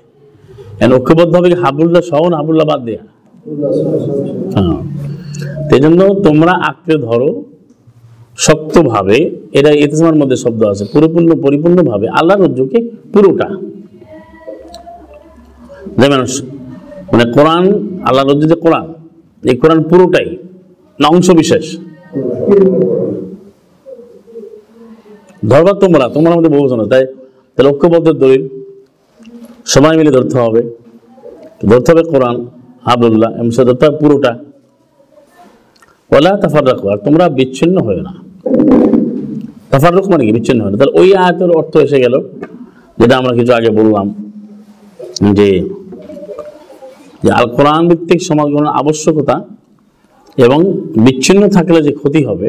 ঐক্যবদ্ধ হবে কি হাবুল্লাহ সহ না হাবুল্লাহ বাদ দেয়া? হ্যাঁ, এই জন্য তোমরা আঁকড়ে ধরো শক্তভাবে, এটা ইতিসমার মধ্যে শব্দ আছে, পরিপূর্ণভাবে আল্লাহর রজ্জুকে পুরোটা। যেমন মানে কোরআন, আল্লাহর রজ্জু যে কোরআন, এই কোরআন পুরোটাই না অংশ বিশেষ? ধরবার তোমরা মধ্যে বহু জন, তাহলে ঐক্যবদ্ধের দলিল সবাই মিলে ধরতে হবে কোরআন হাবলুল্লাহ, ধরতে হবে পুরোটা। ওয়ালা তাফাররাকু, আর তোমরা বিচ্ছিন্ন হয় না। তাফাররুক মানে কি? বিচ্ছিন্ন হয় না। তাহলে ওই আয়াতের অর্থ এসে গেল যেটা আমরা কিছু আগে বললাম, যে আল কোরআন ভিত্তিক সমাজ গঠনের আবশ্যকতা এবং বিচ্ছিন্ন থাকলে যে ক্ষতি হবে,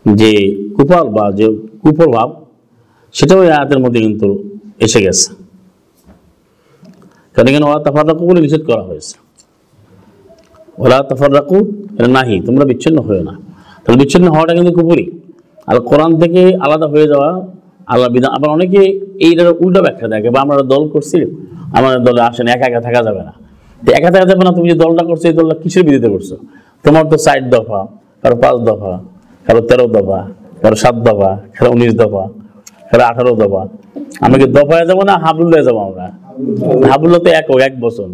যে কুফর বা যে কুপ্রভাব, সেটা ওই আয়াতের মধ্যে কিন্তু এসে গেছে। কারণ এখানে ওয়ালা তাফাররাকু বলে নিষেধ করা হয়েছে। ওয়ালা তাফাররাকু এটা নাহি, তোমরা বিচ্ছিন্ন হয়ে না। তাহলে বিচ্ছিন্ন হওয়াটা কিন্তু কুফরি, আর কোরআন থেকে আলাদা হয়ে যাওয়া আল্লাহ বিধান। আবার অনেকে এইটার উল্টা ব্যাখ্যা দেখে, বা আমরা দল করছি, আমাদের দলে আসেন, একা একা থাকা যাবে না। একা থাকা যাবে না, তুমি যে দলটা করছো, এই দলটা কিসের বিরোধিতা করছো? তোমার তো 4 দফা, কারো 5 দফা, কারো 13 দফা, কারো 7 দফা, কারো 19 দফা, কারো 18 দফা। আমরা কি দফায় যাবো না হাবলুল্লাহ যাবো? আমরা হাবলুল্লাহ তো এক বছর।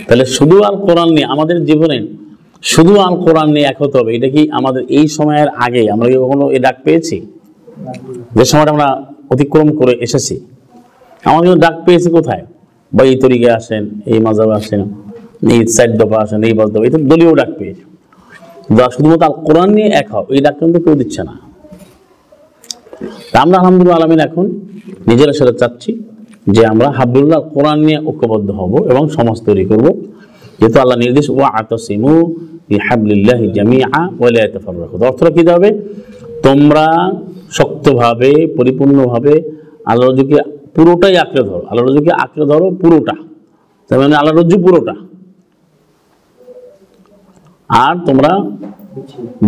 তাহলে শুধু আল কোরআন নিয়ে আমাদের জীবনে, শুধু আল কোরআন নিয়ে এক হতে হবে। এটা কি আমাদের এই সময়ের আগে আমরা কি কখনো এই ডাক পেয়েছি? যে সময়টা আমরা অতিক্রম করে এসেছি, আমাদের ডাক পেয়েছি কোথায়? বা এই তরিকে আসেন, এই মাযহাবে আসেন, এই 4 দফা আসেন, এই 5 দফা, এই তো দলীয় ডাক পেয়েছি। শুধুমাত্র আল কোরআন নিয়ে এক হও, এই ডাক কিন্তু কেউ দিচ্ছে না। আমরা আলহামদুলিল্লাহ আলামিন এখন নিজেরা সেটা চাচ্ছি যে আমরা হাবলুল্লাহ কোরআন নিয়ে ঐক্যবদ্ধ হব এবং সমাজ তৈরি করব, যেহেতু আল্লাহ নির্দেশ ওয়া'তাসিমু বিহাবলিল্লাহি জামিআ ওয়া লা তাফাররাকু। অর্থটা কি হবে? তোমরা শক্তভাবে, পরিপূর্ণভাবে আল্লাহর রজ্জুকে পুরোটাই আঁকড়ে ধরো, আল্লাহর রজ্জুকে আঁকড়ে ধরো পুরোটা, তার মানে আল্লাহর রজ্জু পুরোটা, আর তোমরা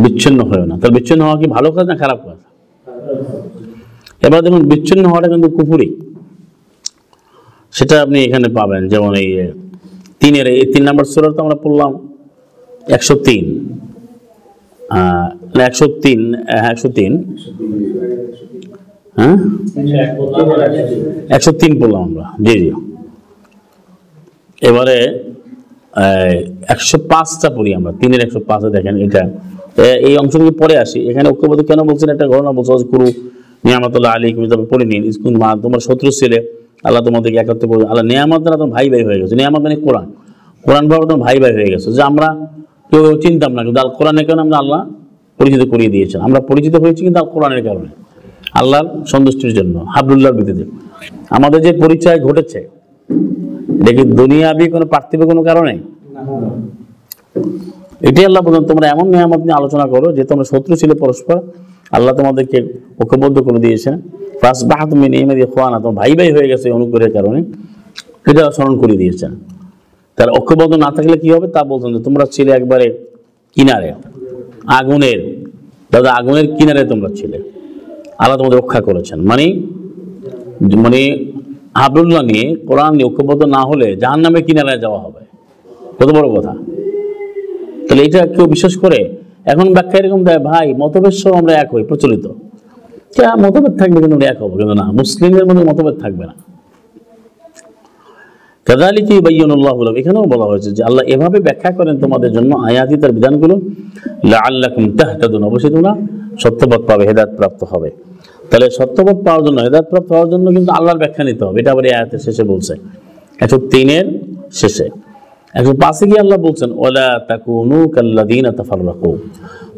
বিচ্ছিন্ন হয়েও না। তাহলে বিচ্ছিন্ন হওয়া কি ভালো কাজ না খারাপ কাজ? এবার দেখুন, বিচ্ছিন্ন হওয়াটা কিন্তু কুফরি, সেটা আপনি এখানে পাবেন। যেমন এই 3 নম্বর সূরা তো আমরা পড়লাম 103, 103 হ্যাঁ 103 পড়লাম আমরা। জি। এবারে 105টা পড়ি আমরা, 3-এর 105-এ দেখেন। এটা এই অংশটুকু পরে আসি। এখানে ঐক্যবদ্ধ কেন বলছেন? একটা ঘটনা বলছে, কুরু নিয়ামাতুল্লাহ আলাইকুম, তবে পড়ে নিন। তোমার শত্রু ছেলে, আল্লাহ তোমাদেরকে একত্র করে, আল্লাহ নিয়ামত দ্বারা তোমার ভাই হয়ে গেছে। নিয়ামত মানে কোরআন, কোরআন ভাবে তোমার ভাই হয়ে গেছে, যে আমরা কেউ চিনতাম না, কিন্তু আল কোরআনের কারণে আমরা আল্লাহ পরিচিত করিয়ে দিয়েছেন। আমরা পরিচিত হয়েছি কিন্তু আল কোরআনের কারণে, আল্লাহর সন্তুষ্টির জন্য, হাবলুল্লাহর ভিত্তিতে। আমাদের যে পরিচয় ঘটেছে, এটা কি দুনিয়াবি কোনো পার্থিব কোনো কারণে? এটাই আল্লাহ বলেন, তোমরা এমন নিয়ামত নিয়ে আলোচনা করো যে তোমরা শত্রু ছিল পরস্পর, আল্লাহ তোমাদেরকে ঐক্যবদ্ধ করে দিয়েছেন। ফাসবাহতু মিন নি'মাতি ইখওয়ানা, তোমরা ভাই হয়ে গেছে অনুগ্রহের কারণে, এটা স্মরণ করে দিয়েছেন। তার ঐক্যবদ্ধ না থাকলে কি হবে তা বলছেন, যে তোমরা ছিলে একবারে কিনারে, আগুনের কিনারে তোমরা ছিলে, আল্লাহ তোমাদের রক্ষা করেছেন। মানে হাবলুল্লাহ নিয়ে, কোরআন নিয়ে ঐক্যবদ্ধ না হলে জাহান্নামের কিনারায় যাওয়া হবে। কত বড় কথা! তাহলে এটা কেউ বিশ্বাস করে? এখন ব্যাখ্যা এরকম দেয়, ভাই মতভেদ সহ আমরা এক হই, প্রচলিত। মতভেদ থাকবে কিন্তু আমরা এক হবো, কিন্তু না, মুসলিমদের মধ্যে মতভেদ থাকবে না। কাযালিকা ইউবাইয়িনুল্লাহু লাকুম, এখানেও বলা হয়েছে যে আল্লাহ এভাবে ব্যাখ্যা করেন তোমাদের জন্য আয়াতি, তার বিধানগুলো, লাআল্লাকুম তাহতাদুন, অবশ্যই তোমরা সত্যপথ পাবে, হেদায়েত প্রাপ্ত হবে। তাহলে সত্যপথ পাওয়ার জন্য, হেদায়েত প্রাপ্ত হওয়ার জন্য কিন্তু আল্লাহর ব্যাখ্যা নিতে হবে। এটা আবার এই আয়াতের শেষে বলছে, 103-এর শেষে। 105-এ গিয়ে আল্লাহ বলছেন, ওয়ালা তাকুনু কাল্লাযীনা তাফাররাকু,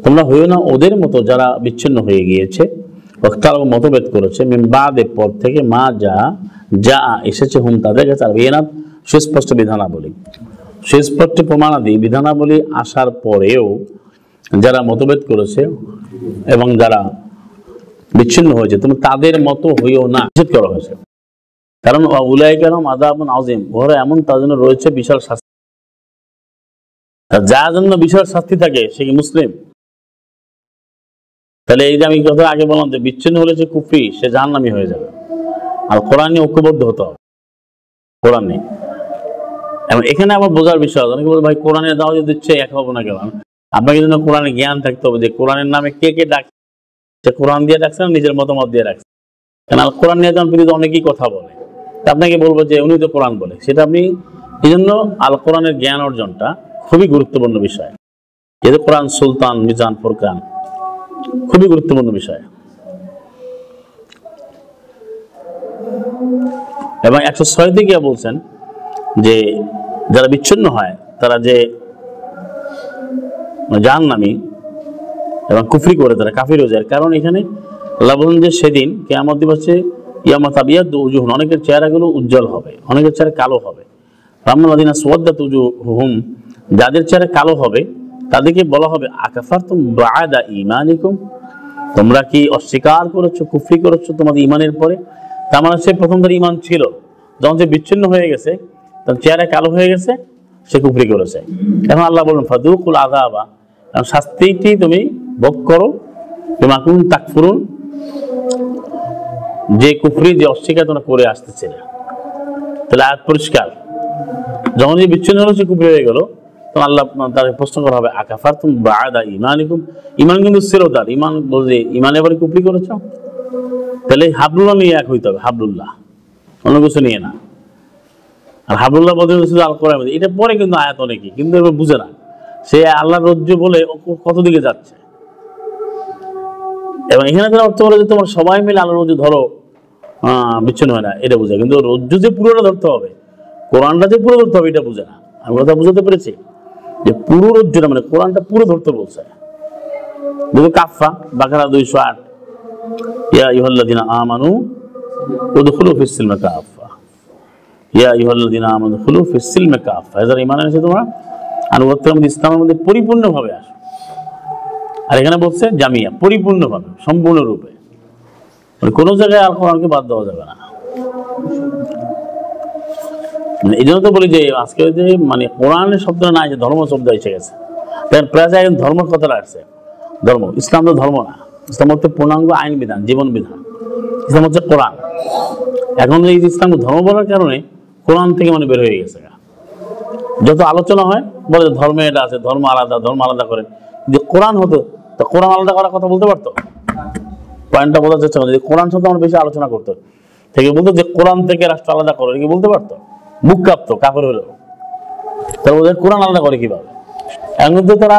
তোমরা হইও না ওদের মতো যারা বিচ্ছিন্ন হয়ে গিয়েছে, ওয়াখতালাফু মতভেদ করেছে, মিন বাদে পর থেকে, মা যা এসেছে হুম তাদের কাছে, আর বিনাত সুস্পষ্ট বিধানাবলী, সুস্পষ্ট প্রমাণাদি বিধানাবলী আসার পরেও যারা মতভেদ করেছে এবং যারা বিচ্ছিন্ন হয়েছে, তুমি তাদের মতো হইও না, নিষেধ করা হয়েছে। কারণ উলাইকা লাহুম আযাবুন আযীম, ওরা এমন, তার জন্য রয়েছে বিশাল শাস্তি। যার জন্য বিশাল শাস্তি থাকে সে কি মুসলিম? তাহলে এই যে আমি কথা আগে বললাম যে বিচ্ছিন্ন হলে যে কুফরি, সে জাহান্নামী হয়ে যাবে। আর কোরআন নিয়ে ঐক্যবদ্ধ হতে হবে, কোরআন নিয়ে। এবং এখানে আবার বোঝার বিষয় আছে, অনেকে বলে ভাই কোরআনের দাওয়াত দিচ্ছে এক হবো না কেন? আপনাকে জন্য কোরআনের জ্ঞান থাকতে হবে যে কোরআনের নামে কে কে ডাকছে, কোরআন দিয়ে ডাকছে না নিজের মতামত দিয়ে ডাকছে। কারণ আল কোরআন নিয়ে যখন পৃথিবীতে অনেকেই কথা বলে, আপনাকে বলবো যে উনি তো কোরআন বলে, সেটা আপনি এই জন্য আল কোরআনের জ্ঞান অর্জনটা খুবই গুরুত্বপূর্ণ বিষয়। যেহেতু কোরআন সুলতান, মিজান, ফুরকান, খুবই গুরুত্বপূর্ণ বিষয়। এবং 106 থেকে বলছেন যে যারা বিচ্ছিন্ন হয় তারা যে জাহান্নামী এবং কুফরি করে তারা কাফির হয়ে যায়। কারণ এখানে আল্লাহ বলেন যে সেদিন কিয়ামত দিবসে ইয়ামা তাবিয়াদ্দু উজুহুন, অনেকের চেহারাগুলো উজ্জ্বল হবে, অনেকের চেহারা কালো হবে। রাম্মাদিনা সুওয়াদ্দাত উজুহুম, যাদের চেহারা কালো হবে তাদেরকে বলা হবে আকাফারতুম বা'দা ঈমানিকুম, তোমরা কি অস্বীকার করেছো, কুফরি করেছো তোমাদের ঈমানের পরে? তার মানে সে প্রথম তার ঈমান ছিল, যখন সে বিচ্ছিন্ন হয়ে গেছে, তার চেহারা কালো হয়ে গেছে, সে কুফরি করেছে। এখন আল্লাহ বলেন ফাদুকুল আযাবা, শাস্তিটি তুমি ভোগ করো, বিমা কুনতুম তাকফুরুন, যে কুফরি, যে অস্বীকার তোমরা করে আসতেছিলে। তাহলে আয়াত পরিষ্কার, যখন যে বিচ্ছিন্ন হলো সে কুফরি হয়ে গেল, তখন আল্লাহ তাকে প্রশ্ন করা হবে আকাফারতুম বা'দা ঈমানিকুম, ঈমান কিন্তু ছিল তার, ঈমান বলছে ঈমানের পরে কুফরি করেছো। তাহলে হাবলুল্লাহ নিয়ে এক হইতে হবে, হাবলুল্লাহ, অন্য কিছু নিয়ে না। আর হাবলুল্লাহ বলতে শুধু আল কোরআন, এটা পরে কিন্তু আয়াত অনেকই কিন্তু এবার বুঝে না, সে আল্লাহর রজ্জু বলে কত দিকে যাচ্ছে। এবং এখানে তার অর্থ হলো যে তোমার সবাই মিলে আল্লাহর রজ্জু ধরো, বিচ্ছিন্ন হয় না, এটা বোঝে। কিন্তু রজ্জু যে পুরোটা ধরতে হবে, কোরআনটা যে পুরো ধরতে হবে, এটা বুঝে না। আমি কথা বুঝতে পেরেছি যে পুরো রজ্জুটা মানে কোরআনটা পুরো ধরতে বলছে। যেহেতু কাফা বাকারা 208, ইয়া আইয়ুহাল্লাযীনা আমানু উদখুলু ফিস সিলমি কাফা, ইয়া আইয়ুহাল্লাযীনা আমানু উদখুলু ফিস সিলমি কাফা, যারা ঈমান এনেছে তোমরা আনুগত্যের মধ্যে, ইসলামের মধ্যে পরিপূর্ণভাবে আসো। আর এখানে বলছে জামিয়া, পরিপূর্ণভাবে, সম্পূর্ণরূপে, মানে কোনো জায়গায় আল কোরআনকে বাদ দেওয়া যাবে না। এই জন্য তো বলি যে আজকে যে মানে কোরআনের শব্দ না, যে ধর্ম শব্দ এসে গেছে, প্রায় জায়গায় ধর্ম কথাটা আসছে। ধর্ম, ইসলাম তো ধর্ম না, ইসলাম হচ্ছে পূর্ণাঙ্গ আইন বিধান, জীবন বিধান। ইসলাম হচ্ছে কোরআন। এখন এই ইসলাম ধর্ম বলার কারণে কোরআন থেকে মানে বের হয়ে গেছে। যত আলোচনা হয় বলে ধর্মে এটা আছে, ধর্ম আলাদা, ধর্ম আলাদা করে। যে কোরআন হতো, তা কোরআন আলাদা করার কথা বলতে পারতো? পয়েন্টটা বোঝার চেষ্টা করতো, যে কোরআন সাথে আমরা বেশি আলোচনা করতো, থেকে বলতো যে কোরআন থেকে রাষ্ট্র আলাদা করো, কি বলতে পারতো? মুখ কাঁপতো কাফের হলেও। তারা বলছে কোরআন আলাদা করে কিভাবে? এখন কিন্তু তারা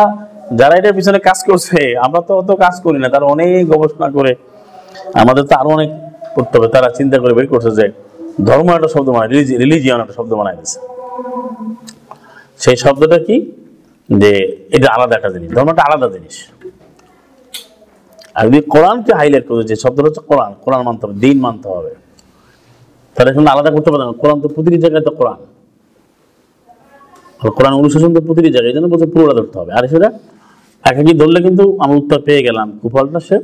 যারা এটার পিছনে কাজ করছে, আমরা তো অত কাজ করি না, তারা অনেক গবেষণা করে, আমাদের তো আরো অনেক করতে হবে। তারা চিন্তা করে বের করছে যে ধর্ম একটা শব্দ বানায়, রিলিজিয়ন একটা শব্দ বানায় দিচ্ছে। সেই শব্দটা কি, যে এটা আলাদা একটা জিনিস, ধর্মটা আলাদা জিনিস। আর যদি কোরআনকে হাইলাইট করে, যে শব্দটা হচ্ছে কোরআন, কোরআন মানতে হবে, দিন মানতে হবে, তাহলে এখন আলাদা করতে পারবে না। কোরআন তো প্রতিটি জায়গায় তো কোরআন, কোরআন অনুশাসন তো প্রতিটি জায়গায়, এই জন্য বলছে পুরোটা ধরতে হবে। আর সেটা একাকি ধরলে কিন্তু আমরা উত্তর পেয়ে গেলাম, কুফলটা সে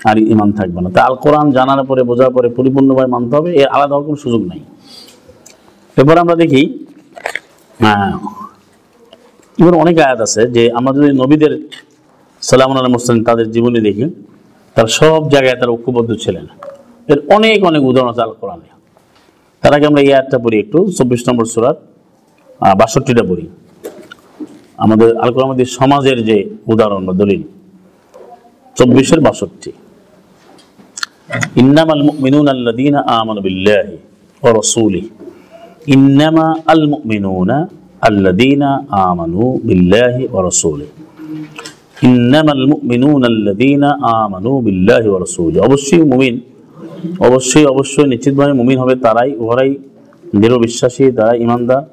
আর ইমান থাকবে না। তা আল কোরআন জানার পরে, বোঝার পরে পরিপূর্ণভাবে মানতে হবে, এর আলাদা হওয়ার কোনো সুযোগ নাই। এরপর আমরা দেখি এবার অনেক আয়াত আছে, যে আমরা যদি নবীদের সালামুন আলাইহিম মুরসালিন তাদের জীবনী দেখি, তার সব জায়গায় তারা ঐক্যবদ্ধ ছিলেন। এর অনেক অনেক উদাহরণ আছে আল কোরআনে। তার আগে আমরা এই আয়াতটা পড়ি একটু, 24 নম্বর সূরার 62টা পড়ি। আমাদের আল কোরআন আমাদের সমাজের যে উদাহরণ বা দলিল, 24-এর 62। ইন্নামাল মুমিনুনা আল্লাযীনা আমানু বিল্লাহি ওয়া রাসূলিহি, ইন্নামা আল মুমিনুনা আল্লাযীনা আমানু বিল্লাহি ওয়া রাসূলিহি, ইন্নামাল মুমিনুনা আল্লাযীনা আমানু বিল্লাহি ওয়া রাসূলিহি। অবশ্যই মুমিন, অবশ্যই অবশ্যই নিশ্চিতভাবে মুমিন হবে তারাই, ওরাই দৃঢ় বিশ্বাসী, তারাই ঈমানদার,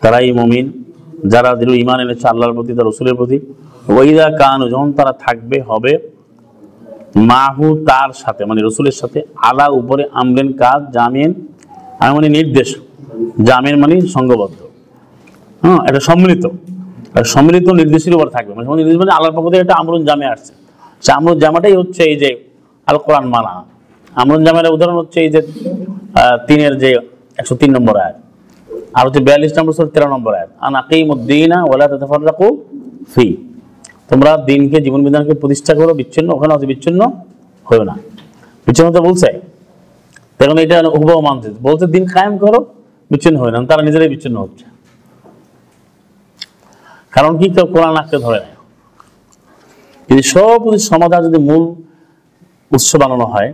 তারাই মুমিন যারা দৃঢ় ঈমান এনেছে আল্লাহর প্রতি, তার রাসূলের প্রতি। ওয়াইদা কানু, যখন তারা থাকবে, হবে, মাহু তার সাথে, মানে রাসূলের সাথে, আলা উপরে, আমরেন কাজ, জামিন, মানে নির্দেশ, জামিন মানে সংঘবদ্ধ, এটা সম্মিলিত, সম্মিলিত নির্দেশের উপর থাকবে। মানে নির্দেশ মানে আল্লাহর পক্ষ থেকে একটা আমরুন জামে আসছে। সে আমরুন জামাটাই হচ্ছে এই যে আল কোরআন মানা। আমরুন জামের উদাহরণ হচ্ছে এই যে 3-এর যে 103 নম্বর আয়াত, আর হচ্ছে 42 নম্বর সূরা 13 নম্বর আয়াত, আন আকিমুদ্দীনা ওয়া লা তাতাফাররাকু ফি, তোমরা দিনকে, জীবন বিধানকে প্রতিষ্ঠা করো, বিচ্ছিন্ন, ওখানে আছে বিচ্ছিন্ন হয়ো না। বিচ্ছিন্ন হতে বলছে, তখন এটা হুবহু মানছে, বলছে দিন কায়েম করো, বিচ্ছিন্ন হয় না, তারা নিজেরাই বিচ্ছিন্ন হচ্ছে। কারণ কি, কেউ কোরআন আঁকড়ে ধরে না। যদি সব সমাধান যদি মূল উৎস বানানো হয়,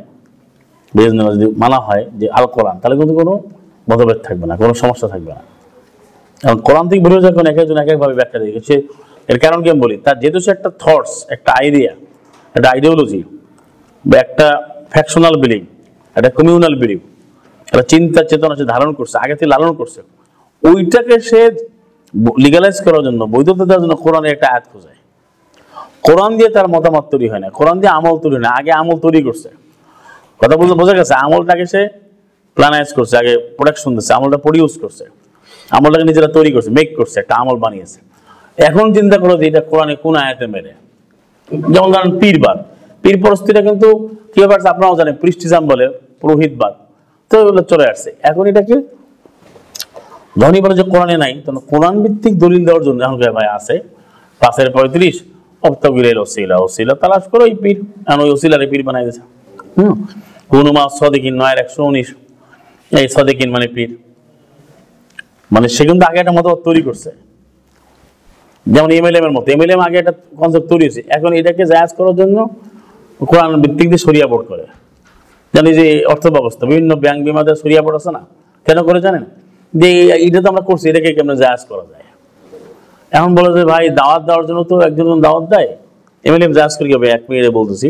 যদি মানা হয় যে আল কোরআন, তাহলে কিন্তু কোনো মতভেদ থাকবে না, কোনো সমস্যা থাকবে না। এবং কোরআন থেকে বেরোয় যখন এক একজন এক একভাবে ব্যাখ্যা দিয়ে সে, এর কারণ কি আমি বলি, তার যেহেতু সে একটা থটস, একটা আইডিয়া, একটা আইডিওলজি বা একটা ফ্যাকশনাল বিলিভ, একটা কমিউনাল বিলিভ, একটা চিন্তা চেতনা সে ধারণ করছে, আগে থেকে লালন করছে, ওইটাকে সে লিগালাইজ করার জন্য, বৈধতা দেওয়ার জন্য কোরআনের একটা আয়াত খোঁজে। কোরআন দিয়ে তার মতামত তৈরি হয় না, কোরআন দিয়ে আমল তৈরি হয় না, আগে আমল তৈরি করছে। কথা বলতে বোঝা গেছে? আমলটাকে সে প্ল্যানাইজ করছে, আগে প্রোডাকশন দিচ্ছে, আমলটা প্রডিউস করছে, আমলটাকে নিজেরা তৈরি করছে, মেক করছে, একটা আমল বানিয়েছে। এখন চিন্তা করো যে এটা কোরআনে কোন আয়াতে মেরে। যেমন ধরেন পীরবাদ, পীর পরস্তিটা কিন্তু কি ব্যাপার আপনারাও জানেন, পৃষ্টিজাম বলে, পুরোহিতবাদ, তো এগুলো চলে আসছে। এখন এটা কি ধনী বলে যে কোরআনে নাই, তখন কোরআন ভিত্তিক দলিল দেওয়ার জন্য এখন ভাই আছে 5-35 অবতগিলের ওসিলা, ওসিলা তালাশ করো এই পীর, এখন ওই ওসিলারে পীর বানাই দিয়েছে। হুনুমা সদিকিন 9-119, এই সদিকিন মানে পীর, মানে সে কিন্তু আগে একটা মতবাদ তৈরি করছে। যেমন এমএলএম এর মতো, এমএলএম আগে একটা কনসেপ্ট তৈরি হয়েছে, এখন এটাকে জায়েজ করার জন্য কোরআন ভিত্তিক দিয়ে শরিয়া বোর্ড করে। জানি যে অর্থ ব্যবস্থা, বিভিন্ন ব্যাংক বিমাদের শরিয়া বোর্ড আছে না, কেন করে জানেন? যে এটা তো আমরা করছি, এটাকে কেমন জায়েজ করা যায়। এখন বলে যে ভাই দাওয়াত দেওয়ার জন্য তো একজন দাওয়াত দেয়, এমএলএম জায়েজ করে হবে। 1 মিনিটে বলতেছি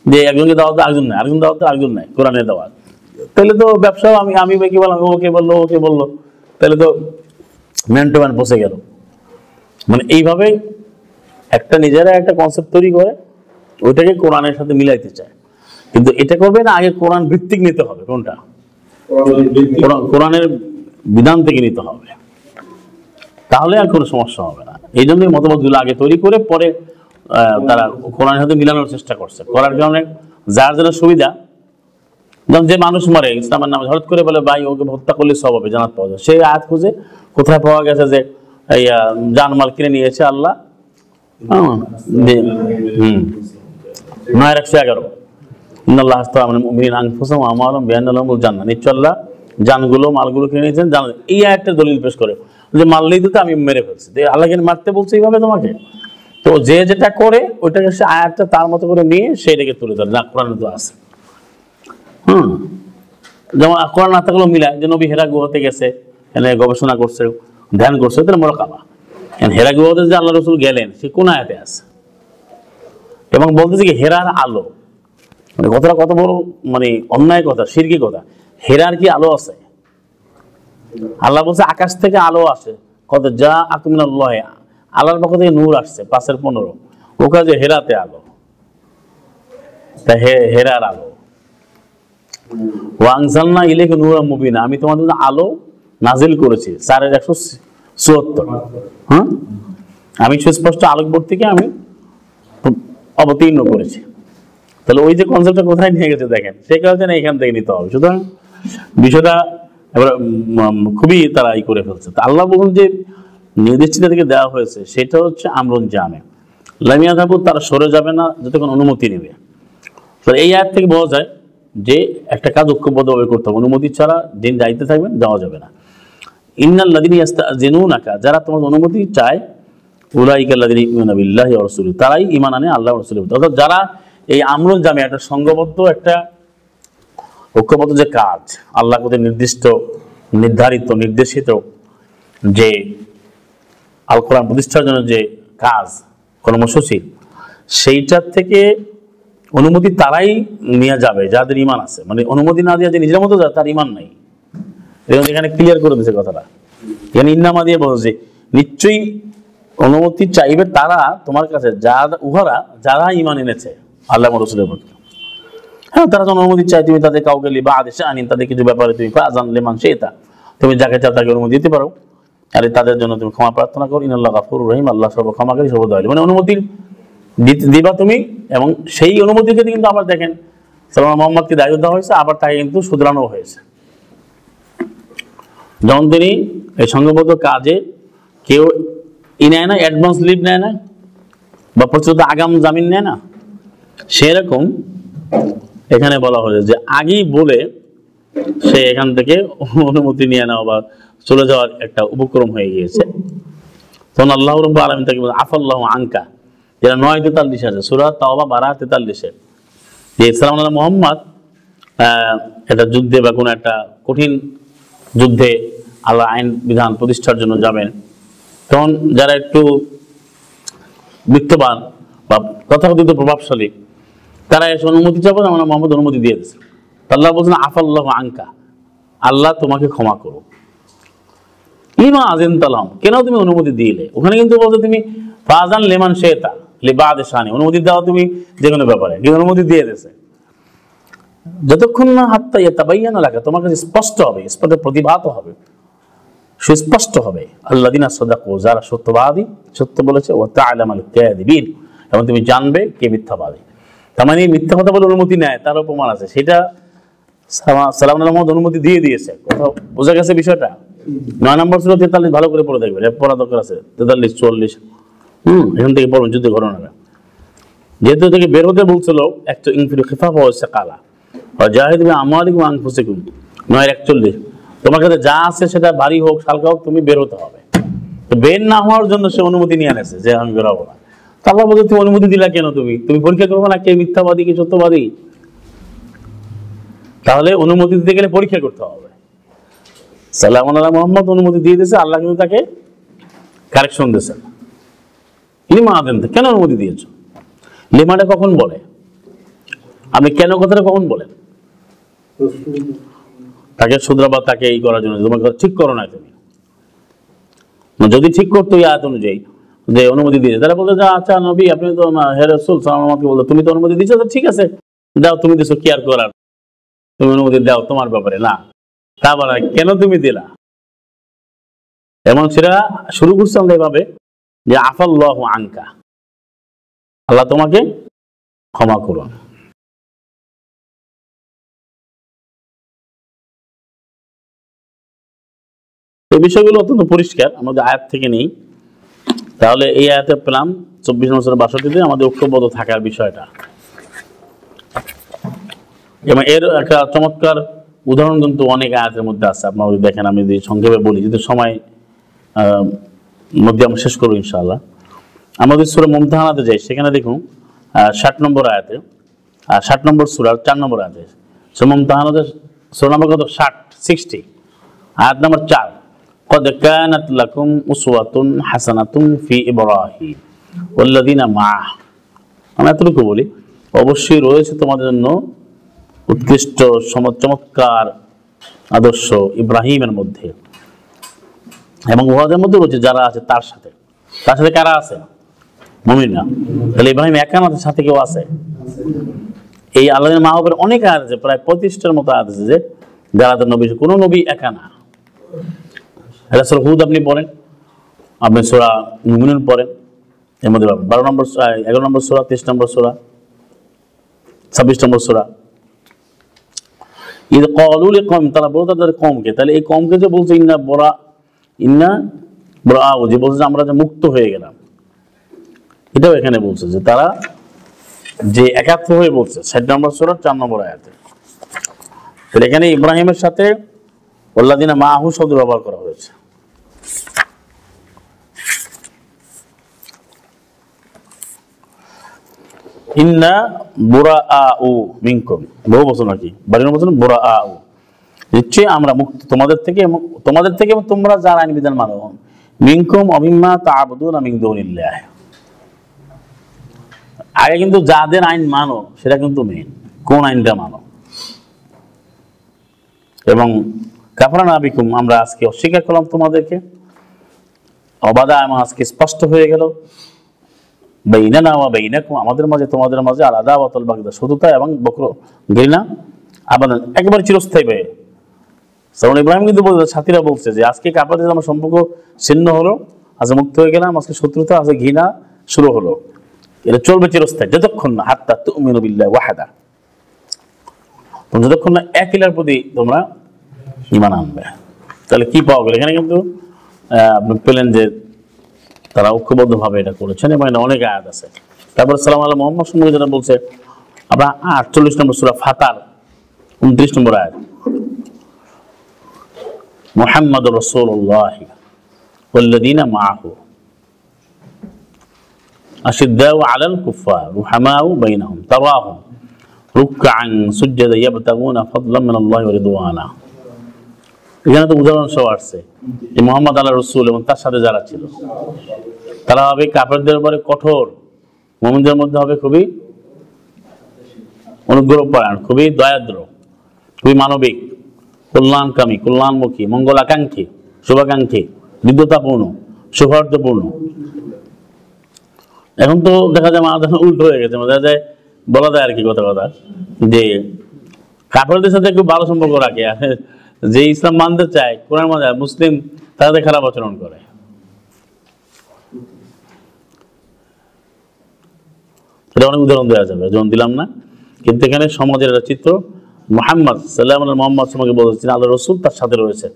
যে একজনকে দাওয়াত দেয়, একজন নাই, আরেকজন দাওয়াত দেয়, একজন নাই, কোরআনের দাওয়াত। তাহলে তো ব্যবসাও আমি কি বললাম, ওকে বললো, ওকে বললো, তাহলে তো ম্যান টু ম্যান বসে গেল। মানে এইভাবে একটা নিজেরা একটা কনসেপ্ট তৈরি করে ওইটাকে কোরআনের সাথে মিলাইতে চায়, কিন্তু এটা করবে না, আগে কোরআন ভিত্তিক নিতে হবে। কোনটা? কোরআনের বিধান থেকে নিতে হবে, তাহলে আর কোনো সমস্যা হবে না। এই জন্যই মতবাদগুলো আগে তৈরি করে পরে তারা কোরআনের সাথে মিলানোর চেষ্টা করছে। করার কারণে যার যেন সুবিধা, যেমন যে মানুষ মরে ইসলামের নামে, হঠাৎ করে বলে ভাই ওকে হত্যা করলে সব হবে, জানাত পাওয়া যায়, সেই আয়াত খুঁজে কোথায় পাওয়া গেছে যে এই জানমাল কিনে নিয়েছে আল্লাহ। 9-111 ইন্নাল্লাহ আশতারা মিনাল মুমিনিনা আনফুসাহুম ওয়া আমওয়ালাহুম বিআন্না লাহুমুল জান্নাহ, নিশ্চয় আল্লাহ জানগুলো, মালগুলো কিনে নিয়েছেন জান্নাত। এই আয়াতটা দলিল পেশ করে যে মারলেই তো আমি মেরে ফেলছি, আল্লাহকে মারতে বলছে এইভাবে তোমাকে। তো যে যেটা করে ওইটাকে সে আয়াতটা তার মতো করে নিয়ে সেইটাকে তুলে ধরে, না কোরআনে তো আছে। যেমন কোরআন না থাকলেও মিলায় যে নবী হেরা গুহাতে গেছে, এনে গবেষণা করছে, ধ্যান করছে, তাহলে মোরাকাবা। হেরা গুহাতে যে আল্লাহ রসুল গেলেন সে কোন আয়াতে আছে? এবং বলতেছে কি হেরার আলো, মানে কথাটা কত বড় মানে অন্যায় কথা, শিরকি কথা। হেরার কি আলো আছে? আল্লাহ বলছে আকাশ থেকে আলো আসে, কত যা আকুমিনাল্লাহ, আল্লাহর পক্ষ থেকে নূর আসছে 5-15, ও কাজে হেরাতে আলো, তা হেরার আলো। ওয়াংসালনা ইলাইকা নূরাম মুবিনা, আমি তোমাদের জন্য আলো নাজিল করেছি 4-174। হ্যাঁ, আমি সুস্পষ্ট আলোকবর্তীকে আমি অবতীর্ণ করেছি। তাহলে ওই যে কনসেপ্টটা কোথায় নিয়ে গেছে দেখেন, সেই কারণে এখান থেকে নিতে হবে। সুতরাং বিষয়টা এবার খুবই তারা করে ফেলছে। আল্লাহ বলুন যে নির্দিষ্ট থেকে দেওয়া হয়েছে সেটা হচ্ছে আমরুন জামে, লামিয়া থাকুক, তারা সরে যাবে না যতক্ষণ অনুমতি নেবে। তাহলে এই আয়াত থেকে বোঝা যায় যে একটা কাজ ঐক্যবদ্ধভাবে করতে হবে, অনুমতি ছাড়া দিন যাইতে থাকবেন, যাওয়া যাবে না। ইন্নাল্লাযীনা ইয়াস্তাযিনুনাকা, যারা তোমার অনুমতি চায়, উলাইকাল্লাযীনা ইউমিনুনা বিল্লাহি ওয়া রাসূলিহি, তারাই ঈমান আনে আল্লাহ ওয়া রাসূলিহি। অর্থাৎ যারা এই আমরুন জামে, একটা সংঘবদ্ধ, একটা ঐক্যবদ্ধ যে কাজ, আল্লাহ কর্তৃক নির্দিষ্ট, নির্ধারিত, নির্দেশিত যে আল কোরআন প্রতিষ্ঠার জন্য যে কাজ, কর্মসূচি, সেইটার থেকে অনুমতি তারাই নিয়ে যাবে যাদের ঈমান আছে। মানে অনুমতি না দিয়ে যে নিজের মতো যায় তার ঈমান নাই, এখানে ক্লিয়ার করে দিয়েছে কথাটা। এখানে ইন্নামা দিয়ে বলছে নিশ্চয়ই অনুমতি চাইবে তারা তোমার কাছে, উহারা যারা ঈমান এনেছে আল্লাহ রাসূলের প্রতি। হ্যাঁ, তারা যখন অনুমতি চায় তুমি তাদের কাউকে লিবা আদেশে আনিন, তাদের কিছু ব্যাপারে তুমি ফাযান লিমান শাইতা, তুমি যাকে চাও তাকে অনুমতি দিতে পারো, আর তাদের জন্য তুমি ক্ষমা প্রার্থনা করো। ইন্নাল্লাহা গাফুরুর রহিম, আল্লাহ সর্ব ক্ষমাকারী, সর্ব দয়ালু। মানে অনুমতি দিবা তুমি, এবং সেই অনুমতির ক্ষেত্রে কিন্তু আবার দেখেন সাল্লাল্লাহু মুহাম্মদকে দায়িত্ব দেওয়া হয়েছে, আবার তাকে কিন্তু শুধরানো হয়েছে। যখন তিনি এই সংঘবদ্ধ কাজে কেউ নেয় না, অ্যাডভান্স লিভ নেয় না, বা প্রচুর আগাম জামিন নেয় না, সেরকম এখানে বলা হয়েছে যে আগেই বলে সে এখান থেকে অনুমতি নিয়ে নেওয়া বা চলে যাওয়ার একটা উপক্রম হয়ে গিয়েছে। তখন আল্লাহ রাব্বুল আলামিন তাকে বলেন আফাল্লাহু আনকা, যেটা 9:43 আছে সূরা তাওবা 12:43-এ, যে সালাম আলাইহি মুহাম্মদ একটা যুদ্ধে বা কোনো একটা কঠিন যুদ্ধে আল্লাহ আইন বিধান প্রতিষ্ঠার জন্য যাবেন, তখন যারা একটু বিত্তবান বা তথাকথিত প্রভাবশালী তারা এসে অনুমতি চাবেন, আমরা মোহাম্মদ অনুমতি দিয়ে দিয়েছে। আল্লাহ বলছেন আফাল্লাহু আনকা, আল্লাহ তোমাকে ক্ষমা করো। লিমা আযিন তালাম, কেন তুমি অনুমতি দিলে? ওখানে কিন্তু বলছো তুমি ফাজান লিমান শাইতা লিবাদ শানি, অনুমতি দাও তুমি যে কোনো ব্যাপারে, কিন্তু অনুমতি দিয়ে দিয়েছে যতক্ষণ না হাত্তা ইয়াতাবায়ানা লাকা, তোমার কাছে স্পষ্ট হবে, স্পষ্ট প্রতিভাত হবে, সুস্পষ্ট হবে আল্লাযিনা সাদাকু, যারা সত্যবাদী, সত্য বলেছে, ওয়া তা'লামাল কাযিবিন, এবং তুমি জানবে কে মিথ্যাবাদী। তার মানে মিথ্যা কথা বলে অনুমতি নেয় তার প্রমাণ আছে, সেটা সালাম আলাইহি অনুমতি দিয়ে দিয়েছে। কোথাও বোঝা গেছে বিষয়টা? 9 নম্বর সূরা 43 ভালো করে পড়ে দেখবেন, পড়া দরকার আছে 43 44। এখান থেকে পড়ুন যুদ্ধ ঘটনাটা। যেহেতু থেকে বের হতে বলছিল একটা ইনফিরু খিফাফা ওয়া সাকালা ওয়া জাহিদু বিআমওয়ালিকুম ওয়া আনফুসিকুম, 9:41, তোমার কাছে যা আছে সেটা ভারী হোক হালকা হোক তুমি বের হতে হবে। তো বের না হওয়ার জন্য সে অনুমতি নিয়ে আনেছে যে আমি বের হবো না। তারপর বলতে তুমি অনুমতি দিলা কেন? তুমি পরীক্ষা করবো না কে মিথ্যাবাদী কে সত্যবাদী? তাহলে অনুমতি দিতে গেলে পরীক্ষা করতে হবে। সালাম আলাইহি মুহাম্মদ অনুমতি দিয়ে দিয়েছে, আল্লাহ কিন্তু তাকে কারেকশন দিয়েছেন। লিমা আদেন, কেন অনুমতি দিয়েছো? লিমাটা কখন বলে? আপনি কেন কথাটা কখন বলেন? তাকে শুধরাবা, তাকে এই করার জন্য, তোমাকে ঠিক করো না তুমি। যদি ঠিক করতো এই আয়াত অনুযায়ী যে অনুমতি দিয়েছে, তারা বলতো যে আচ্ছা নবী আপনি তো হে রাসূল সাল্লাল্লাহু আলাইহি ওয়াসাল্লাম বলতো তুমি তো অনুমতি দিয়েছো, তো ঠিক আছে দাও, তুমি দিছো কি আর করার, তুমি অনুমতি দাও তোমার ব্যাপারে না। তা বলা কেন তুমি দিলা? এমন সেটা শুরু করছে আমরা এভাবে যে আফাল্লাহু আনকা, আল্লাহ তোমাকে ক্ষমা করুন। এই বিষয়গুলো অত্যন্ত পরিষ্কার আমাদের আয়াত থেকে নেই। তাহলে এই আয়াতে পেলাম 24 নম্বর সূরা 62-তে আমাদের ঐক্যবদ্ধ থাকার বিষয়টা, এবং এর একটা চমৎকার উদাহরণ কিন্তু অনেক আয়াতের মধ্যে আছে। আপনারা দেখেন, আমি যদি সংক্ষেপে বলি, যদি সময় মধ্যে আমরা শেষ করবো ইনশাআল্লাহ। আমাদের সূরা মুমতাহানাতে যাই, সেখানে দেখুন 60 নম্বর আয়াতে, 60 নম্বর সূরার 4 নম্বর আয়াতে, সূরা মুমতাহানাতে সূরা নম্বর কত? 60 আয়াত নম্বর 4, قد كانت لكم أسوة حسنة في إبراهيم والذين معه। আমি এতটুকু বলি, অবশ্যই রয়েছে তোমাদের জন্য উৎকৃষ্ট চমৎকার আদর্শ ইব্রাহিমের মধ্যে, এবং উহাদের মধ্যে রয়েছে যারা আছে তার সাথে। তার সাথে কারা আছে? মুমিনরা। তাহলে ইব্রাহিম একা না, সাথে কেউ আছে? এই আল্লাহর মাহবুবের অনেক আয়াত আছে, প্রায় 35টার মতো আয়াত আছে যে যারা তার নবী, কোনো নবী একা না। এটা সূরা হুদ আপনি পড়েন, আপনি সূরা মুমিনুন পড়েন, এর মধ্যে 12 নম্বর 11 নম্বর সূরা, 23 নম্বর সূরা, 26 নম্বর সূরা। ইদ ক্বালু লিকওম, তারা বলতো তাদের কওমকে। তাহলে এই কওমকে যে বলছে ইন্না বরাআ, যে বলছে আমরা যে মুক্ত হয়ে গেলাম, এটাও এখানে বলছে যে তারা যে একাত্ম হয়ে বলছে 60 নম্বর সূরার 4 নম্বর আয়াতে। তাহলে এখানে ইব্রাহিমের সাথে ওয়াল্লাযিনা মাআহু শব্দ ব্যবহার করা হয়েছে। ইন্না বুরাআউ মিনকুম, বহু বছর নাকি 22 বছর, বুরাআউ নিশ্চয়ই আমরা মুক্ত তোমাদের থেকে এবং তোমরা যার আইন বিধান মানো, মিনকুম অমিম্মা তা'বুদুনা মিন দুনিল্লাহ। আগে কিন্তু যাদের আইন মানো সেটা কিন্তু মেইন, কোন আইনটা মানো। এবং কাফারনা বিকুম, আমরা আজকে অস্বীকার করলাম তোমাদেরকে, অবাদা এবং আজকে স্পষ্ট হয়ে গেল, বাইনানা ওয়া বাইনাকুম, আমাদের মাঝে তোমাদের মাঝে, আল আদাওয়াতুল বাগদা, শত্রুতা এবং ঘৃণা, আবাদান, একেবারে চিরস্থায়ী হয়ে। সাউল ইব্রাহিম কিন্তু বলছে, সাথীরা বলছে যে আজকে কাফেরদের আমার সম্পর্ক ছিন্ন হলো, আজকে মুক্ত হয়ে গেলাম, আজকে শত্রুতা, আজকে ঘৃণা শুরু হলো, এটা চলবে চিরস্থায়ী, যতক্ষণ না হাত্তা তুমিনু বিল্লাহি ওয়াহদা, যতক্ষণ না এক ইলার প্রতি তোমরা ঈমান আনবে। তাহলে কি পাওয়া গেল? এখানে কিন্তু আপনি পেলেন যে তারা ঐক্যবদ্ধভাবে এটা করেছেন, এবং অনেক আয়াত আছে। তারপর সালাম আলাইহি মুহাম্মদ সম্পর্কে যেটা বলছে, আমরা 48 নম্বর সূরা ফাতার 29 নম্বর আয়াত, মুহাম্মাদুর রাসূলুল্লাহ ওয়াল্লাযীনা মাআহু, আশিদ্দাউ আলাল কুফার রুহামাউ বাইনাহুম তারাহুম রুকআন সুজদা ইয়াবতাগুনা ফাদলাম মিনাল্লাহি ওয়া রিদওয়ানা। এখানে তো উদাহরণ সহ আসছে যে মুহাম্মদ আল্লাহর রাসূল এবং তার সাথে যারা ছিল তারা হবে কাফেরদের উপরে কঠোর, মুমিনদের মধ্যে হবে খুবই অনুগ্রহপরায়ণ, খুবই দয়াদ্র, খুবই মানবিক, কল্যাণকামী, কল্যাণমুখী, মঙ্গল আকাঙ্ক্ষী, শুভাকাঙ্ক্ষী, বিদ্যুতাপূর্ণ, সৌহার্দ্যপূর্ণ। এখন তো দেখা যায় আমাদের উল্টো হয়ে গেছে, দেখা যায় বলা যায় আর কি কথা কথা যে কাফেরদের সাথে খুব ভালো সম্পর্ক রাখে, যে ইসলাম মানতে চায় কোরআন মানতে মুসলিম তাদের খারাপ আচরণ করে। এটা অনেক উদাহরণ দেওয়া যাবে, যেমন দিলাম না, কিন্তু এখানে সমাজের একটা চিত্র মুহাম্মদ সাল্লাল্লাহু আলাইহি মোহাম্মদ সাল্লামকে বলছেন আল্লাহ রসুল তার সাথে রয়েছে,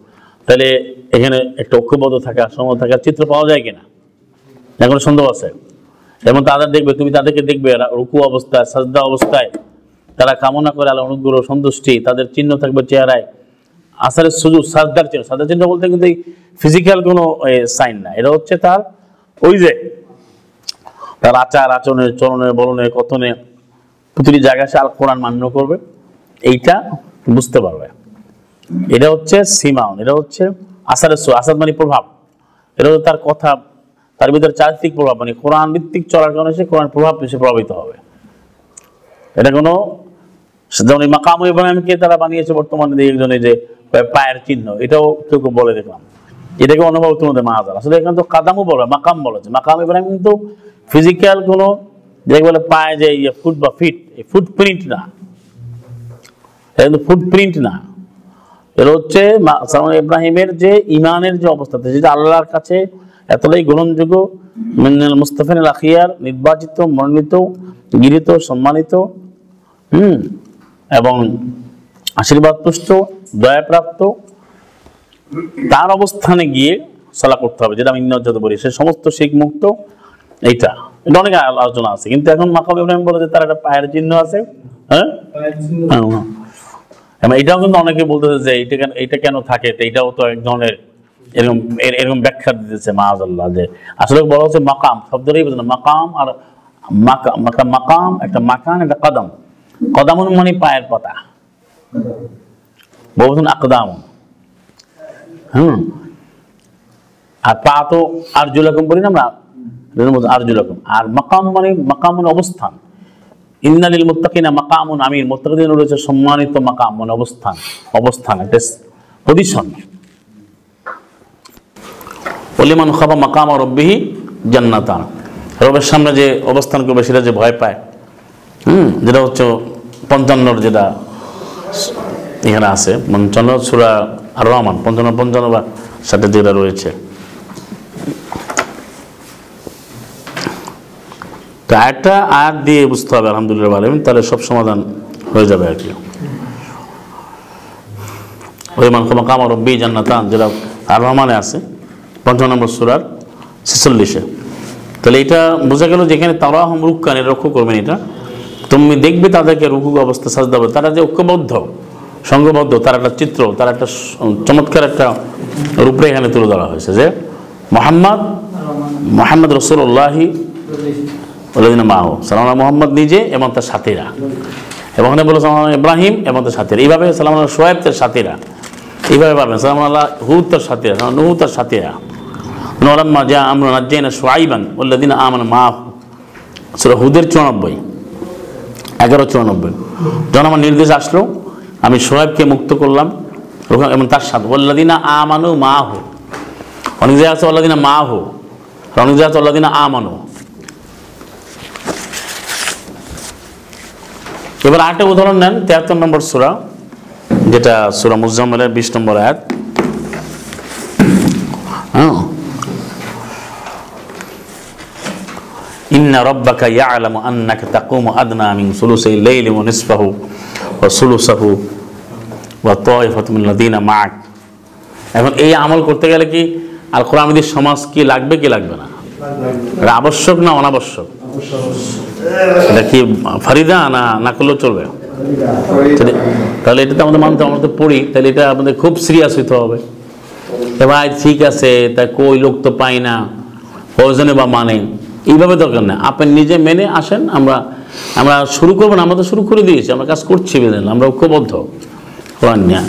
তাহলে এখানে একটা ঐক্যবদ্ধ থাকা, সময় থাকার চিত্র পাওয়া যায় কিনা এখন সন্দেহ আছে। এবং তাদের দেখবে, তুমি তাদেরকে দেখবে রুকু অবস্থায়, সাজদা অবস্থায় তারা কামনা করে আল্লাহ অনুগ্রহ সন্তুষ্টি, তাদের চিহ্ন থাকবে চেহারায়, আসারের সুযোগ, সাজদার চিহ্ন। সাজদার চিহ্ন বলতে কিন্তু এই ফিজিক্যাল কোনো সাইন না, এটা হচ্ছে তার ওই যে তার আচার আচরণে, চলনে, বলনে, কথনে প্রতিটি জায়গায় সে আল কোরআন মান্য করবে, এইটা বুঝতে পারবে। এটা হচ্ছে সীমাউন, এটা হচ্ছে আসারের সুযোগ, আসার মানে প্রভাব, এটা হচ্ছে তার কথা, তার ভিতরে চারিত্রিক প্রভাব, মানে কোরআন ভিত্তিক চলার কারণে সে কোরআন প্রভাব সে প্রভাবিত হবে। এটা কোনো যেমন মাকাম ইব্রাহিমকে তারা বানিয়েছে বর্তমানে একজনে যে পায়ের চিহ্ন, এটাও কেউ কেউ বলে দেখলাম, এটাকে অনুভব তোমাদের মাহাজার। আসলে এখানে তো কাদামও বলে, মাকাম বলেছে। মাকাম ইব্রাহিম কিন্তু ফিজিক্যাল কোনো যে বলে পায়ে যে ফুট বা ফিট, এই ফুটপ্রিন্ট না, এটা কিন্তু ফুটপ্রিন্ট না, এটা হচ্ছে ইব্রাহিমের যে ইমানের যে অবস্থা, যেটা আল্লাহর কাছে এতটাই গ্রহণযোগ্য, মুস্তাফিন আখিয়ার, নির্বাচিত, মনোনীত, গৃহীত, সম্মানিত, এবং আশীর্বাদ পুষ্ট, দয়াপ্রাপ্ত, তার অবস্থানে গিয়ে সালা করতে হবে, যেটা আমি ইন্নাজ্জাত বলি, সে সমস্ত শিখ মুক্ত। এইটা এটা অনেক আলোচনা আছে, কিন্তু এখন মাকাম ইব্রাহিম বলে যে তার একটা পায়ের চিহ্ন আছে। হ্যাঁ, এটাও কিন্তু অনেকে বলতেছে যে এইটা কেন থাকে, এইটাও তো এক ধরনের এরকম ব্যাখ্যা দিতেছে মাআযাল্লাহ, যে আসলে বলা হচ্ছে মাকাম শব্দটাই বোঝে না, মাকাম আর মাকাম একটা মাকান, একটা কদম, কদমুন মানে পায়ের পাতা, বলছেন আকদাম, আর পা তো আরজুলাকুম বলি না আমরা, আরজুলাকুম, আর মাকাম মানে অবস্থান। ইন্না লিল মুত্তাকিনা মাকামুন আমিন, মুত্তাকিদের রয়েছে সম্মানিত মাকাম মানে অবস্থান, একটা পজিশন। ওলিমান খাফা মাকাম রাব্বিহি জান্নাতান, রবের সামনে যে অবস্থান করবে সেটা যে ভয় পায়, যেটা হচ্ছে 55 যেটা এখানে আছে, 55 সূরা আর রহমান 55 বা 60 যেটা রয়েছে। তো একটা আয়াত দিয়ে বুঝতে হবে আলহামদুলিল্লাহ আলামিন, তাহলে সব সমাধান হয়ে যাবে আর কি। ওলিমান খাফা মাকাম রাব্বিহি জান্নাতান যেটা আর রহমানে আছে 55 নম্বর সূরার 46-এ। তাহলে এটা বোঝা গেল যেখানে তারাহুম রুকআন, এটা লক্ষ্য করবেন, এটা তুমি দেখবে তাদেরকে রুকু অবস্থা, সাজদা অবস্থা, তারা যে ঐক্যবদ্ধ, সংঘবদ্ধ, তার একটা চিত্র, তার একটা চমৎকার একটা রূপরে এখানে তুলে ধরা হয়েছে, যে মুহাম্মদ রাসূলুল্লাহি ওয়াল্লাযিনা মাআহু, সাল্লাল্লাহু মুহাম্মদ নিজে এবং তার সাথীরা, এবং এখানে বলে সাল্লাল্লাহু ইব্রাহিম এবং তার সাথীরা, এইভাবে সাল্লাল্লাহু শুআয়ব তার সাথীরা, এইভাবে পাবেন সাল্লাল্লাহু হুদ তার সাথীরা, নূহ তার সাথীরা, ওয়ালাম্মা জা আমরুনা নাজ্জাইনা শুআইবান ওয়াল্লাযিনা আমানু মাআহু, সূরা হুদের 94, 11-94, যখন আমার নির্দেশ আসলো আমি শুআয়বকে মুক্ত করলাম এবং তার সাথে ওয়াল্লাযিনা আমানু মাআহু, অনেক জায়গায় আছে ওয়াল্লাযিনা মাআহু, অনেক জায়গায় আছে ওয়াল্লাযিনা আমানু। এবার আরেকটা উদাহরণ নেন 73 নম্বর সূরা, যেটা সূরা মুজাম্মিলের 20 নম্বর আয়াত। ইন্না রাব্বাকা ইয়ালামু আন্নাকা তাকুমু আদনা মিন সুলুসাইল লাইলি ওয়া নিসফাহু ওয়া সুলুসাহু ওয়া তায়ফাতুম মিনাল্লাযিনা মা'আক। এখন এই আমল করতে গেলে কি আল কোরআনের সমাজ কি লাগবে কি লাগবে না? এটা আবশ্যক না অনাবশ্যক? এটা কি ফারিদা না করলেও চলবে? তাহলে এটা তো আমাদের মানতে, আমরা তো পড়ি, তাহলে এটা আমাদের খুব সিরিয়াস হইতে হবে। ভাই ঠিক আছে, তা কই লোক তো পাই না, প্রয়োজনে বা মানে এইভাবে দরকার নেই, আপনি নিজে মেনে আসেন। আমরা শুরু করবো না, আমরা তো শুরু করে দিয়েছি, আমরা কাজ করছি, বুঝলেন, আমরা ঐক্যবদ্ধ কোরআন নিয়ে।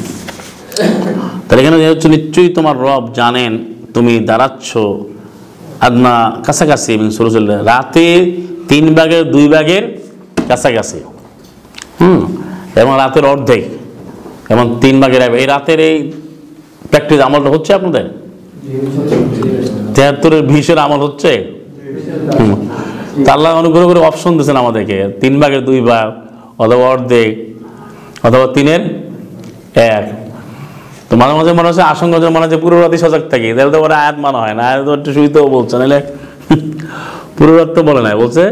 তাহলে এখানে হচ্ছে নিশ্চয়ই তোমার রব জানেন তুমি দাঁড়াচ্ছ আদনা কাছাকাছি, এবং রাতে 3 ভাগের 2 ভাগের কাছাকাছি, এবং রাতের অর্ধেক এবং 3 ভাগের এই রাতের এই প্র্যাকটিস আমলটা হচ্ছে আপনাদের 73-এর 20-এর আমল হচ্ছে। তা আল্লাহ অনুগ্রহ করে অপশন দিয়েছেন আমাদেরকে 3 ভাগের 2 ভাগ অথবা অর্ধেক অথবা 3-এর 1। তো মাঝে মাঝে মনে হচ্ছে আশঙ্কা মনে হচ্ছে পুরো রাতে সজাগ থাকি, তাহলে তো ওরা আয়াত মানা হয় না, আয়াত একটু শুইতেও বলছে, নাহলে পুরো রাত তো বলে না, বলছে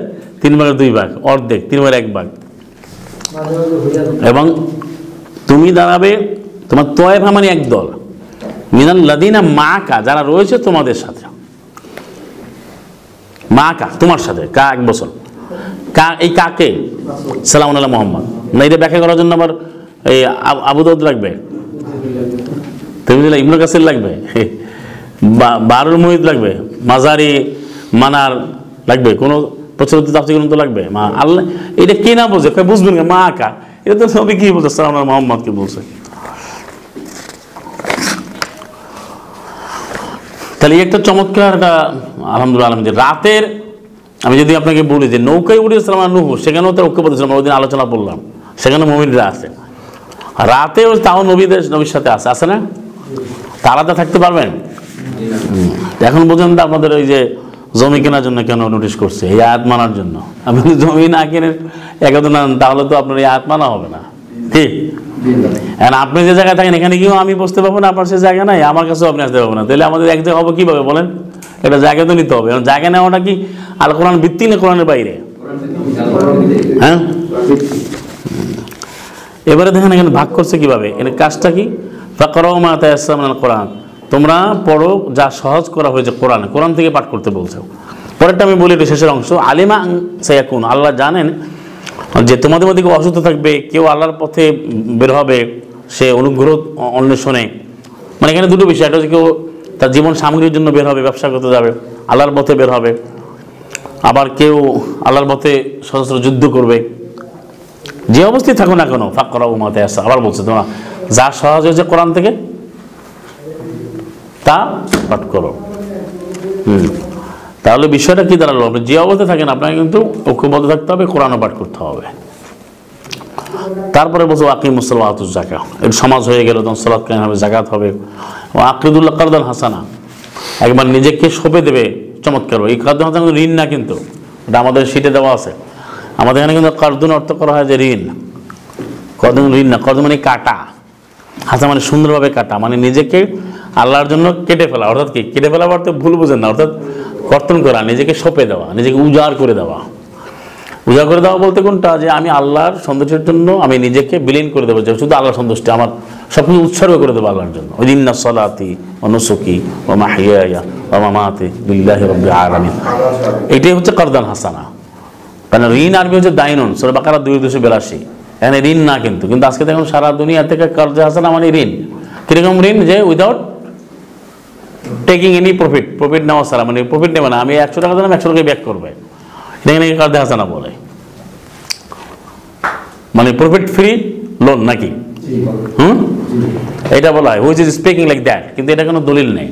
3 ভাগের 2 ভাগ অর্ধেক 3 ভাগের 1 ভাগ। এবং তুমি দাঁড়াবে তোমার তয়েফা মানে একদল, মিনাল লাদিনা মাকা যারা রয়েছে তোমাদের সাথে, মাকা তোমার সাথে, কা 1 বছর, কা এই কাকে সালামুন আলা মুহাম্মদ না, এটা ব্যাখ্যা করার জন্য আবার এই আবু দাউদ লাগবে, ইবনে কাসির লাগবে, বারুল মুহিত লাগবে, মাজারি মানার লাগবে, কোনো প্রচলিত তাফসীর গ্রন্থ লাগবে। মা আল্লাহ এটা কে না বোঝে বুঝবেন মা আকা, এটা তো নবী কি বলছে সালামুন আলা মুহাম্মদ কি বলছে। তাহলে একটা চমৎকার একটা আলহামদুলিল্লাহ আলহামদুলিল্লাহ রাতের, আমি যদি আপনাকে বলি যে নৌকায় উঠেছিলাম নূহ, সেখানেও তার ঐক্যবদ্ধ ছিলাম, ওই দিন আলোচনা করলাম, সেখানে মুমিনরা আছে, রাতেও তাও নবীর সাথে আছে না, তা আলাদা থাকতে পারবেন। এখন বুঝেন তো আপনাদের ওই যে জমি কেনার জন্য কেন নোটিশ করছে, এই আয়াত মানার জন্য। আপনি যদি জমি না কেনেন একদম না, তাহলে তো আপনার এই আয়াত মানা হবে না, ঠিক? এখন আপনি যে জায়গায় থাকেন এখানে গিয়েও আমি বসতে পারবো না, আপনার সে জায়গা নাই, আমার কাছেও আপনি আসতে পারবো না, তাহলে আমাদের এক জায়গা হবো কীভাবে বলেন? এটা জায়গা তো নিতে হবে। এবং জায়গা নেওয়াটা কি আল কোরআন ভিত্তি না কোরআনের বাইরে? হ্যাঁ, এবারে দেখেন এখানে ভাগ করছে কিভাবে, এর কাজটা কি? ফাকরাউ মা তায়াসসারা মিনাল কোরআন, তোমরা পড়ো যা সহজ করা হয়েছে কোরআনে, কোরআন থেকে পাঠ করতে বলছে। পরেরটা আমি বলি এটা শেষের অংশ, আলিমা সায়াকুন, আল্লাহ জানেন যে তোমাদের মধ্যে কেউ অসুস্থ থাকবে, কেউ আল্লাহর পথে বের হবে, সে অনুগ্রহ অন্বেষণে, মানে এখানে দুটো বিষয়, একটা হচ্ছে কেউ তার জীবন সামগ্রীর জন্য বের হবে, ব্যবসা করতে যাবে, আল্লাহর পথে বের হবে, আবার কেউ আল্লাহর পথে সশস্ত্র যুদ্ধ করবে, যে অবস্থায় থাকো না কেন ফাকরাউ মা তায়াসসারা, আবার বলছে তোমরা যা সহজ হয়েছে কোরআন থেকে তা পাঠ করো। তাহলে বিষয়টা কি দাঁড়ালো, আপনি যে অবস্থায় থাকেন আপনাকে কিন্তু ঐক্যবদ্ধ থাকতে হবে, কোরআনও পাঠ করতে হবে। তারপরে বলছো আকিমুস সালাত ওয়া আতুজ যাকাত, এর সমাজ হয়ে গেল, তখন সালাত কায়েম হবে, যাকাত হবে। ও আকরিদুল্লাহ কারদান হাসানা, একবার নিজেকে সঁপে দেবে, চমৎকার। এই কারদান হাসানা ঋণ না, কিন্তু এটা আমাদের শীটে দেওয়া আছে, আমাদের এখানে কিন্তু কারদুন অর্থ করা হয় যে ঋণ, কর্দুন ঋণ না, কর্দুন মানে কাটা, হাসা মানে সুন্দরভাবে কাটা, মানে নিজেকে আল্লাহর জন্য কেটে ফেলা, অর্থাৎ কি কেটে ফেলা অর্থ ভুল বুঝেন না, অর্থাৎ কর্তন করা, নিজেকে সঁপে দেওয়া, নিজেকে উজাড় করে দেওয়া। উজাড় করে দেওয়া বলতে কোনটা, যে আমি আল্লাহর সন্তুষ্টির জন্য আমি নিজেকে বিলীন করে দেবো, যে শুধু আল্লাহর সন্তুষ্টি, আমার সব কিছু উৎসর্গ করে দেবো আল্লাহর জন্য। ওই ইন্না সলাতি ওয়া নুসুকি ওয়া মাহইয়ায়া ওয়া মামাতি লিল্লাহি রাব্বিল আলামিন, এটাই হচ্ছে কারদান হাসানা। কারণ ঋণ আরবি হচ্ছে দাইনুন, সূরা বাকারা 282, এখানে ঋণ না, কিন্তু আজকে দেখুন সারা দুনিয়া থেকে কারজা হাসানা মানে ঋণ। কিরকম ঋণ, যে উইদাউট টেকিং এনি প্রফিট নেওয়া ছাড়া, মানে প্রফিট নেবে না, আমি 100 টাকা দিলাম 100 টাকা ব্যাক করবে, এটাকে কারজা হাসানা বলে, মানে প্রফিট ফ্রি লোন নাকি, এটা বলা হয়, which is speaking like that, কিন্তু এটা কোনো দলিল নেই।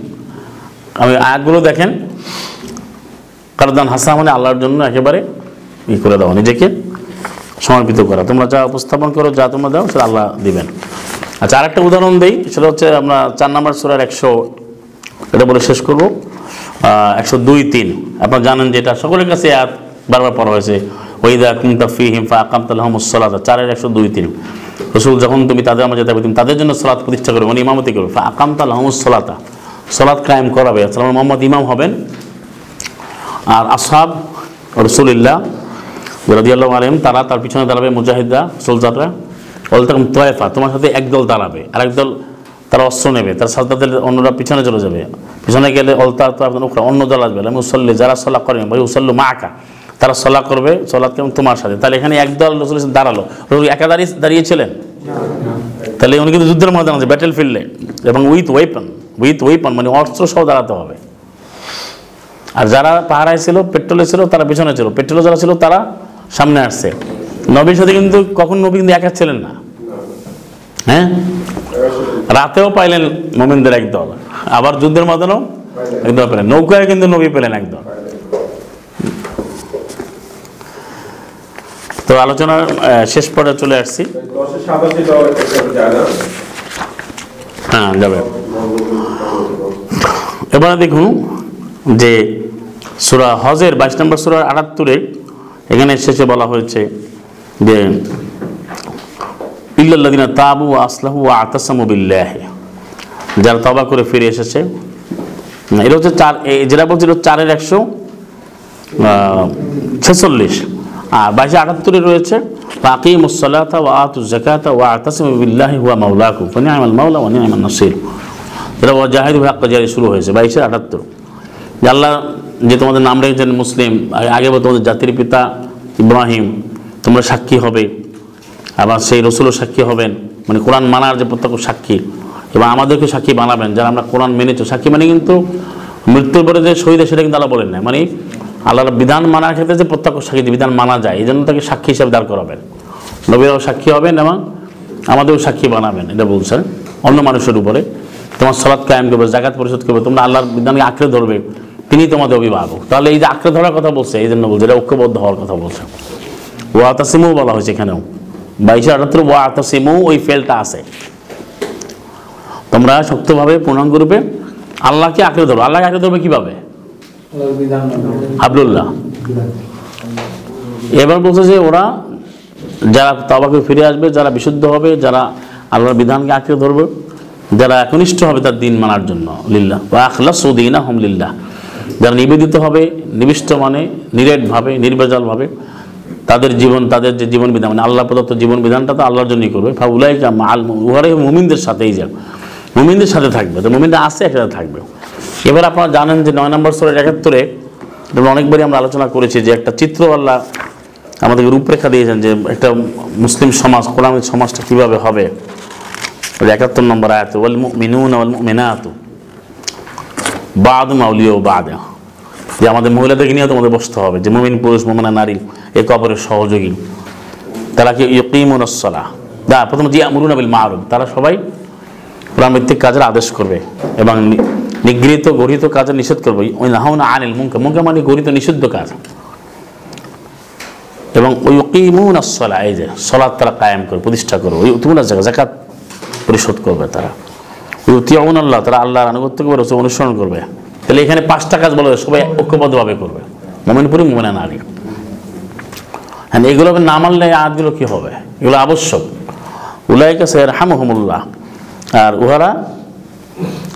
আমি আয়াতগুলো দেখেন, কারদান হাসানা মানে আল্লাহর জন্য একেবারে ই করে দাও, নিজেকে সমর্পিত করা, তোমরা যা উপস্থাপন করো, যা তোমরা দাও সেটা আল্লাহ দিবেন। আচ্ছা, আরেকটা উদাহরণ দিই, সেটা হচ্ছে আমরা 4 নম্বর সূরার 100, এটা বলে শেষ করবো, 102-3, আপনারা জানেন যে এটা সকলের কাছে আয়াত বারবার পড়া হয়েছে, ওয়াইদা কুনতা ফীহিম ফাআকামতা লাহুমুস সালাতা, 4-এর 102-3, রাসূল যখন তুমি তাদের মাঝে থাকবে তুমি তাদের জন্য সালাত প্রতিষ্ঠা করবে, মানে ইমামতি করবে, ফাআকামতা লাহুমুস সালাতা, সালাত কায়েম করাবে, সালাম মুহাম্মদ ইমাম হবেন, আর আসহাব রাসূলুল্লাহ রাদিয়াল্লাহু আনহুম তারা তার পিছনে দাঁড়াবে, মুজাহিদরা সোলজাররা, ওয়ালতাকুম তায়েফা, তোমার সাথে একদল দাঁড়াবে, আরেক দল তারা অস্ত্র নেবে, তার সাজদাদের অন্যরা পিছনে চলে যাবে, পিছনে গেলে অন্য দল আসবে, মুসল্লি যারা সলা করেন ভাই উসল্লু মাকা, তারা সলা করবে, সলাৎ কেমন তোমার সাথে। তাহলে এখানে একদল রাসূল দাঁড়ালো, রাসূল একা দাঁড়িয়েছিলেন, তাহলে উনি কিন্তু যুদ্ধের ময়দানে আছে, ব্যাটেল ফিল্ডে, এবং উইথ ওয়েপন মানে অস্ত্র সহ দাঁড়াতে হবে। আর যারা পাহারায় ছিল, পেট্রোলে ছিল, তারা পিছনে ছিল। পেট্রোলে যারা ছিল তারা সামনে আসছে। নবীর সাথে কিন্তু কখন নবী কিন্তু একা ছিলেন না, হ্যাঁ, রাতেও পাইলেন মুমিনদের একদল, আবার যুদ্ধের ময়দানেও একদল পেলেন, নৌকায় কিন্তু নবী পেলেন একদল। তো আলোচনার শেষ পর্যায়ে চলে আসছি। হ্যাঁ যাবে। এবারে দেখুন যে সূরা হজের 22 নম্বর সূরার 78-এ এখানে শেষে বলা হয়েছে যে ইল্লাল্লাযিনা তাবু ওয়া আসলাহু ওয়া আতাসামু বিল্লাহি, যারা তওবা করে ফিরে এসেছে। এটা হচ্ছে 4, যেটা বলছিল 4-এর 146, আর 22-78-এ রয়েছে ফাকিমুস সালাতা ওয়া আতুজ যাকাতা ওয়া আতাসিমু বিল্লাহি হুয়া মাওলাকুম ফানি'মাল মাওলা ওয়া নি'মান নাসির। এটা ওয়াজাহিদু হাক্কা জারি শুরু হয়েছে 22-78। যে আল্লাহ যে তোমাদের নাম রেখেছেন মুসলিম, আগে তোমাদের জাতির পিতা ইব্রাহিম, তোমরা সাক্ষী হবে, আবার সেই রসুলও সাক্ষী হবেন, মানে কোরআন মানার যে প্রত্যক্ষ সাক্ষী, এবং আমাদেরকে সাক্ষী বানাবেন যারা আমরা কোরআন মেনেছি। সাক্ষী মানে কিন্তু মৃত্যুর পরে যে শহীদ, সেটা কিন্তু আল্লাহ বলেন না, মানে আল্লাহর বিধান মানার ক্ষেত্রে যে প্রত্যক্ষ সাক্ষী বিধান মানা যায়, এই জন্য তাকে সাক্ষী হিসাবে দাঁড় করাবেন। নবীরাও সাক্ষী হবেন এবং আমাদেরও সাক্ষী বানাবেন, এটা বলছেন অন্য মানুষের উপরে। তোমার সালাত কায়েম করবে, যাকাত পরিশোধ করবে, তোমরা আল্লাহর বিধানকে আঁকড়ে ধরবে, তিনি তোমাদের অভিভাবক। তাহলে এই যে আঁকড়ে ধরার কথা বলছে, এই জন্য বলছে এটা ঐক্যবদ্ধ হওয়ার কথা বলছে। ওয়া তাসিমু বলা হয়েছে এখানেও 22-78 ওয়া তাসিমু, ওই ফেলটা আছে, তোমরা শক্তভাবে পূর্ণাঙ্গ রূপে আল্লাহকে আঁকড়ে ধরো। আল্লাহকে আঁকড়ে ধরবে কিভাবে? হাবলুল্লাহ। এবার বলছে যে ওরা যারা তওবা করে ফিরে আসবে, যারা বিশুদ্ধ হবে, যারা আল্লাহর বিধানকে আঁকড়ে ধরবে, যারা একনিষ্ঠ হবে তার দিন মানার জন্য, লিল্লাহ ওয়া আখলাসু দীনাহুম লিল্লাহ, যারা নিবেদিত হবে, নিবিষ্ট মানে নিরেটভাবে, নির্ভেজালভাবে তাদের জীবন, তাদের যে জীবন বিধান মানে আল্লাহ প্রদত্ত জীবন বিধানটা তো আল্লাহর জন্যই করবে। ফাউলাইকা মাআল মুমিনিন, মুমিনদের সাথেই যাবে, মুমিনদের সাথে থাকবে। তো মুমিনরা আছে, একসাথে থাকবে। এবার আপনারা জানেন যে 9 নম্বর সূরার 71-এ অনেকবারই আমরা আলোচনা করেছি যে একটা চিত্র আল্লাহ আমাদেরকে রূপরেখা দিয়েছেন যে একটা মুসলিম সমাজ, কোরআনের সমাজটা কীভাবে হবে। 71 নম্বর আয়াতে ওয়াল মুমিনুনা ওয়াল মুমিনাতু বা'দুহুম আউলিয়াউ বা'দ, যে আমাদের মহিলাদেরকে নিয়ে তোমাদের বসতে হবে, যে মুমিন পুরুষ মুমিনা নারী একে অপরের সহযোগী। তারা কি ইউকিমুনাস সালাহ, প্রথম যে ইয়ামুরুনা বিল মা'রুফ, তারা সবাই কোরআনভিত্তিক কাজের আদেশ করবে এবং নিগৃহীত গৃহীত কাজের নিষেধ করবে। ওই নাহাউনা আনিল মুনকার, মুনকার মানে গৃহীত নিষিদ্ধ কাজ, এবং ইউকিমুনাস সালাহ, এই যে সালাত তারা কায়েম করবে, প্রতিষ্ঠা করবে। ইউতুনা যাকাত পরিশোধ করবে তারা। ইউতিউনাল্লাহ, তারা আল্লাহর আনুগত্য করবে, রসুল অনুসরণ করবে। তাহলে এখানে 5টা কাজ বলা হয়, সবাই ঐক্যবদ্ধভাবে করবে, মুমিন পুরুষ মুমিনা নারী। হ্যাঁ, এগুলো না মানলে আয়াতগুলো কি হবে? এগুলো আবশ্যক। উলাইকা সায়ারহামুহুমুল্লাহ, আর উহারা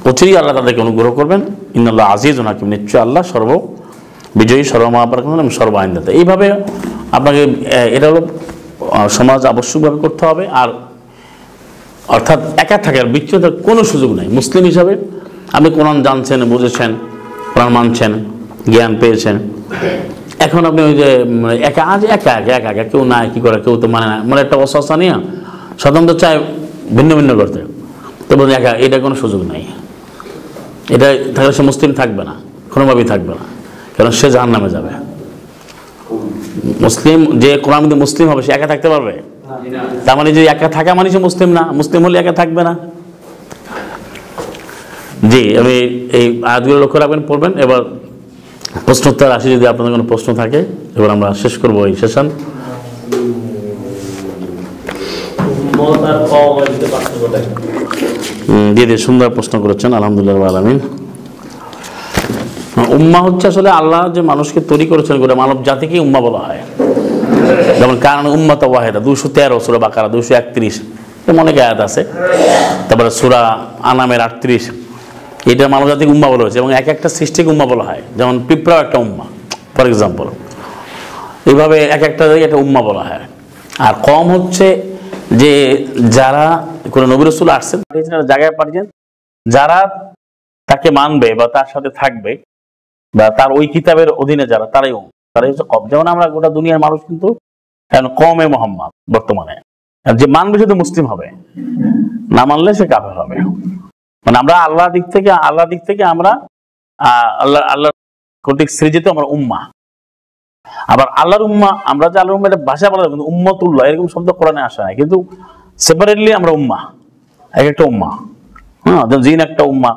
অচিরেই আল্লাহ তাদেরকে অনুগ্রহ করবেন। ইন্নাল্লাহ আজিজুন হাকিম, নিশ্চয় আল্লাহ সর্ববিজয়ী, সর্বমহাপরাক্রমী এবং সর্ব আইনদাতা। এইভাবে আপনাকে এটা হলো সমাজ আবশ্যকভাবে করতে হবে। আর অর্থাৎ একা থাকার বিচ্ছিন্নতার কোনো সুযোগ নাই। মুসলিম হিসাবে আপনি কোরআন জানছেন, বুঝেছেন, কোরআন মানছেন, জ্ঞান পেয়েছেন, এখন আপনি ওই যে একা একা কেউ নাই, কী করে, কেউ তো মানে না, মানে একটা অসস্তা নিয়ে স্বতন্ত্র চায় ভিন্ন ভিন্ন করতে, তো বলুন একা, এটা কোনো সুযোগ নাই। এটা থাকলে সে মুসলিম থাকবে না, কোনোভাবেই থাকবে না, কারণ সে জাহান্নামে যাবে। মুসলিম যে কোরআন মধ্যে মুসলিম হবে, সে একা থাকতে পারবে? তার মানে যে একা থাকা মানে সে মুসলিম না, মুসলিম হলে একা থাকবে না। জি, আমি এই আয়াতগুলো লক্ষ্য রাখবেন, পড়বেন। এবার প্রশ্নোত্তর আসি, যদি আপনাদের কোনো প্রশ্ন থাকে। এবার আমরা শেষ করবো এই সেশন। দিয়ে সুন্দর প্রশ্ন করেছেন, আলহামদুলিল্লাহ আলামিন। উম্মাহ হচ্ছে আসলে আল্লাহ যে মানুষকে তৈরি করেছেন, গোটা মানব জাতিকে উম্মাহ বলা হয়। যেমন কারণ উম্মাত ওয়াহিদা 213, সূরা বাকারা 231, এমন অনেক আয়াত আছে। তারপরে সূরা আনামের 38, এটা মানব জাতিকে উম্মাহ বলা হয়েছে। এবং এক একটা সৃষ্টিকে উম্মাহ বলা হয়, যেমন পিঁপড়াও একটা উম্মাহ, ফর এক্সাম্পল। এইভাবে এক একটা একটা উম্মাহ বলা হয়। আর কম হচ্ছে যে যারা কোনো নবী রাসূল আসছেন, জায়গায় পাঠিয়েছেন, যারা তাকে মানবে বা তার সাথে থাকবে বা তার ওই কিতাবের অধীনে যারা, তারাই হচ্ছে কম। যেমন আমরা গোটা দুনিয়ার মানুষ কিন্তু কমে মোহাম্মদ বর্তমানে, যে মানবে শুধু মুসলিম হবে, না মানলে সে কাফের হবে। মানে আমরা আল্লাহ দিক থেকে আমরা আল্লাহ কন্টেক্সট সৃজিত আমরা উম্মাহ। আবার আল্লাহর উম্মাহ, আমরা যে আল্লাহর উম্মাহ এটা ভাষা বলা, কিন্তু উম্মতুল্লাহ এরকম শব্দ কোরআনে আসে না, কিন্তু সেপারেটলি আমরা উম্মাহ, এক একটা উম্মাহ। হ্যাঁ, জিন একটা উম্মাহ,